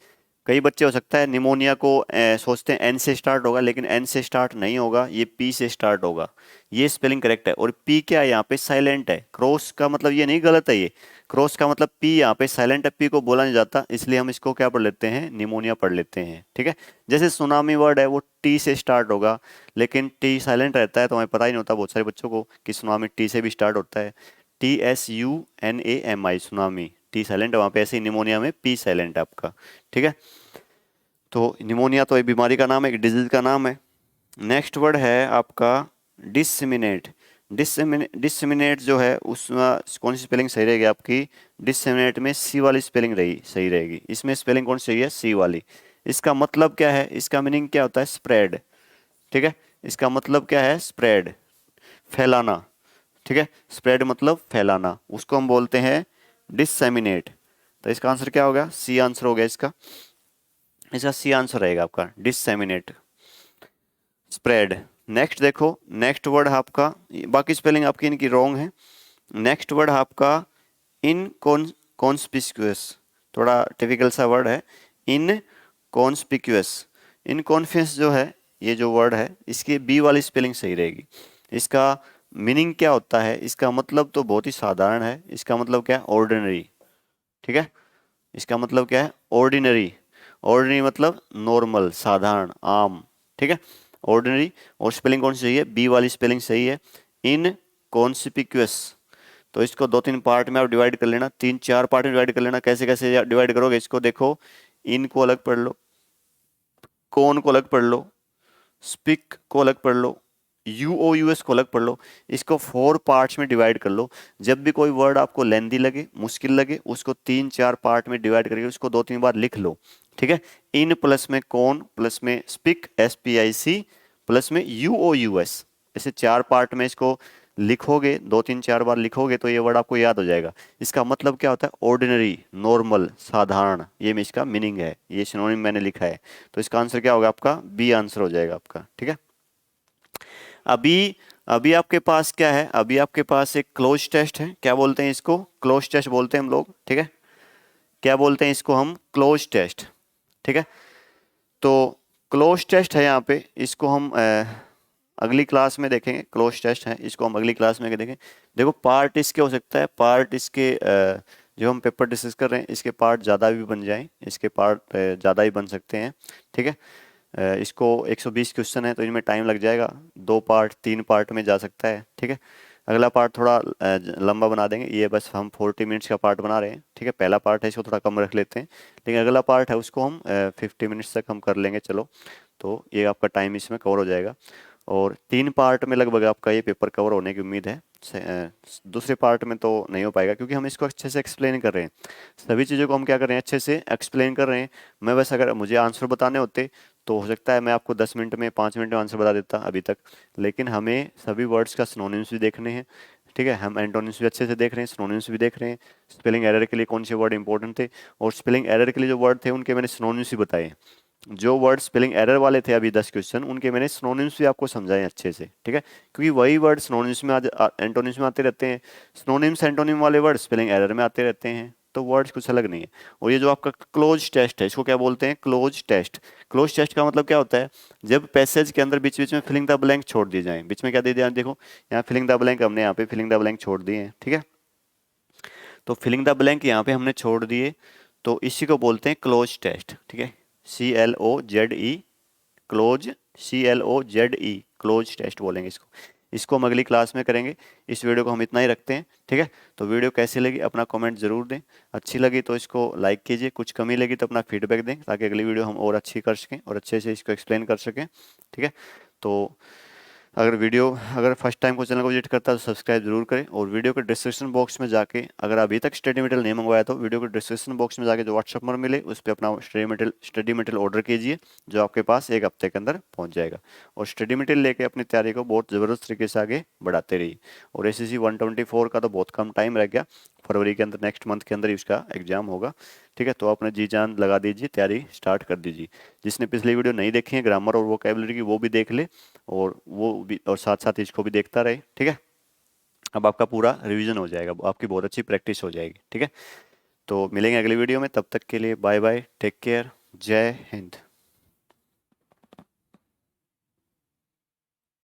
कई बच्चे हो सकता है निमोनिया को सोचते हैं एन से स्टार्ट होगा, लेकिन एन से स्टार्ट नहीं होगा, ये पी से स्टार्ट होगा, ये स्पेलिंग करेक्ट है। और पी क्या है यहाँ पे, साइलेंट है। क्रॉस का मतलब ये नहीं गलत है, ये क्रॉस का मतलब पी यहाँ पे साइलेंट है, पी को बोला नहीं जाता, इसलिए हम इसको क्या पढ़ लेते हैं, निमोनिया पढ़ लेते हैं, ठीक है। जैसे सुनामी वर्ड है वो टी से स्टार्ट होगा, लेकिन टी साइलेंट रहता है, तो हमें पता ही नहीं होता बहुत सारे बच्चों को कि सुनामी टी से भी स्टार्ट होता है। TSUNAMI, सुनामी, टी साइलेंट है वहाँ पे, ऐसे ही निमोनिया में पी साइलेंट है आपका, ठीक है। तो निमोनिया तो एक बीमारी का नाम है, एक डिजीज का नाम है। नेक्स्ट वर्ड है आपका डिसमिनेट। डिसमिनेट जो है उसमें कौन सी स्पेलिंग सही रहेगी आपकी, डिसमिनेट में सी वाली स्पेलिंग रही सही रहेगी। इसमें स्पेलिंग कौन सी है, सी वाली। इसका मतलब क्या है, इसका मीनिंग क्या होता है, स्प्रेड, ठीक है। इसका मतलब क्या है, स्प्रेड, फैलाना, ठीक है। स्प्रेड मतलब फैलाना, उसको हम बोलते हैं डिससेमिनेट। तो इसका आंसर क्या होगा, सी आंसर हो गया इसका, इसका सी आंसर रहेगा आपका डिससेमिनेट, स्प्रेड। नेक्स्ट देखो, नेक्स्ट वर्ड आपका, बाकी स्पेलिंग आपकी इनकी रॉन्ग है। नेक्स्ट वर्ड आपका इन कॉन्स्पिक्यूअस, थोड़ा टिपिकल सा वर्ड है, इन कॉन्स्पिक्यूअस। इनकॉन्फियस जो है, ये जो वर्ड है, इसकी बी वाली स्पेलिंग सही रहेगी। इसका मीनिंग क्या होता है, इसका मतलब तो बहुत ही साधारण है, इसका मतलब क्या है, ऑर्डिनरी, ठीक है। इसका मतलब क्या है, ऑर्डिनरी, ऑर्डिनरी मतलब नॉर्मल, साधारण, आम, ठीक है, ऑर्डिनरी। और स्पेलिंग कौन सी सही है, बी वाली स्पेलिंग सही है, इन कॉन्स्पिक्यूअस। तो इसको दो तीन पार्ट में आप डिवाइड कर लेना, तीन चार पार्ट में डिवाइड कर लेना। कैसे कैसे डिवाइड करोगे इसको, देखो, इन को अलग पढ़ लो, कौन को अलग पढ़ लो, स्पिक को अलग पढ़ लो, UOUS को अलग पढ़ लो। इसको 4 पार्ट्स में डिवाइड कर लो। जब भी कोई वर्ड आपको लेंदी लगे, मुश्किल लगे, उसको 3-4 पार्ट में डिवाइड करके उसको 2-3 बार लिख लो, ठीक है। इन प्लस में कौन, प्लस में स्पिक SPIC, प्लस में UOUS, ऐसे 4 पार्ट में इसको लिखोगे, 2-3-4 बार लिखोगे तो ये वर्ड आपको याद हो जाएगा। इसका मतलब क्या होता है, ऑर्डिनरी, नॉर्मल, साधारण, ये में इसका मीनिंग है, ये सिनोनिम मैंने लिखा है। तो इसका आंसर क्या होगा आपका, बी आंसर हो जाएगा आपका, ठीक है। अभी अभी आपके पास क्या है, अभी आपके पास एक क्लोज टेस्ट है, क्या बोलते हैं इसको, क्लोज टेस्ट बोलते हैं हम लोग, ठीक है। क्या बोलते हैं इसको हम, क्लोज टेस्ट, ठीक है। तो क्लोज टेस्ट है यहाँ पे, इसको हम अगली क्लास में देखेंगे। क्लोज टेस्ट है, इसको हम अगली क्लास में देखेंगे। देखो पार्ट इसके हो सकता है, पार्ट इसके जो हम पेपर डिस्कस कर रहे हैं इसके पार्ट ज़्यादा भी बन जाएं, इसके पार्ट ज़्यादा ही बन सकते हैं, ठीक है। इसको 120 क्वेश्चन है तो इनमें टाइम लग जाएगा, 2 पार्ट 3 पार्ट में जा सकता है, ठीक है। अगला पार्ट थोड़ा लंबा बना देंगे, ये बस हम 40 मिनट्स का पार्ट बना रहे हैं, ठीक है। पहला पार्ट है इसको थोड़ा कम रख लेते हैं, लेकिन अगला पार्ट है उसको हम 50 मिनट्स तक हम कर लेंगे, चलो। तो ये आपका टाइम इसमें कवर हो जाएगा, और 3 पार्ट में लगभग आपका ये पेपर कवर होने की उम्मीद है। दूसरे पार्ट में तो नहीं हो पाएगा, क्योंकि हम इसको अच्छे से एक्सप्लेन कर रहे हैं, सभी चीज़ों को हम क्या कर रहे हैं, अच्छे से एक्सप्लेन कर रहे हैं। मैं बस अगर मुझे आंसर बताने होते तो हो सकता है मैं आपको 10 मिनट में 5 मिनट में आंसर बता देता अभी तक, लेकिन हमें सभी वर्ड्स का सिनोनिम्स भी देखने हैं, ठीक है। हम एंटोनिम्स भी अच्छे से देख रहे हैं, सिनोनिम्स भी देख रहे हैं, स्पेलिंग एरर के लिए कौन से वर्ड इंपॉर्टेंट थे, और स्पेलिंग एरर के लिए जो वर्ड थे उनके मैंने सिनोनिम्स भी बताए हैं। जो वर्ड स्पेलिंग एरर वाले थे अभी 10 क्वेश्चन, उनके मैंने सिनोनिम्स भी आपको समझाए अच्छे से, ठीक है। क्योंकि वही वर्ड सिनोनिम्स में आज एंटोनिम्स में आते रहते हैं, सिनोनिम्स एंटोनिम वाले वर्ड स्पेलिंग एरर में आते रहते हैं, तो वर्ड्स कुछ अलग नहीं है। और ये जो आपका क्लोज टेस्ट है, इसको क्या बोलते हैं, क्लोज टेस्ट। क्लोज टेस्ट का मतलब क्या होता है, जब पैसेज के अंदर बीच बीच में फिलिंग द ब्लैंक छोड़ दिए जाए। बीच में क्या दे दिया, देखो यहाँ फिलिंग द ब्लैंक, हमने यहाँ पे फिलिंग द ब्लैंक छोड़ दिए हैं, ठीक है। तो फिलिंग द ब्लैंक यहाँ पे हमने छोड़ दिए, तो इसी को बोलते हैं क्लोज टेस्ट, ठीक है। CLOZE, cloze, CLOZE, cloze test बोलेंगे इसको। इसको हम अगली क्लास में करेंगे, इस वीडियो को हम इतना ही रखते हैं, ठीक है। तो वीडियो कैसी लगी अपना कमेंट जरूर दें, अच्छी लगी तो इसको लाइक कीजिए, कुछ कमी लगी तो अपना फीडबैक दें, ताकि अगली वीडियो हम और अच्छी कर सकें और अच्छे से इसको एक्सप्लेन कर सकें, ठीक है। तो अगर फर्स्ट टाइम को चैनल को विजिट करता है तो सब्सक्राइब जरूर करें, और वीडियो के डिस्क्रिप्शन बॉक्स में जाके, अगर अभी तक स्टडी मटेरियल नहीं मंगवाया तो वीडियो के डिस्क्रिप्शन बॉक्स में जाके जो व्हाट्सअप नंबर मिले उस पर अपना स्टडी मटेरियल ऑर्डर कीजिए, जो आपके पास 1 हफ्ते के अंदर पहुंच जाएगा। और स्टडी मटेरियल लेके अपनी तैयारी को बहुत ज़बरदस्त तरीके से आगे बढ़ाते रहिए। और SSC 124 का तो बहुत कम टाइम रह गया, फरवरी के अंदर, नेक्स्ट मंथ के अंदर ही उसका एग्जाम होगा, ठीक है। तो अपने जी जान लगा दीजिए, तैयारी स्टार्ट कर दीजिए। जिसने पिछली वीडियो नहीं देखी है ग्रामर और वोकैबुलरी की, वो भी देख ले, और वो भी, और साथ साथ इसको भी देखता रहे, ठीक है। अब आपका पूरा रिवीजन हो जाएगा, आपकी बहुत अच्छी प्रैक्टिस हो जाएगी, ठीक है। तो मिलेंगे अगली वीडियो में, तब तक के लिए बाय बाय, टेक केयर, जय हिंद।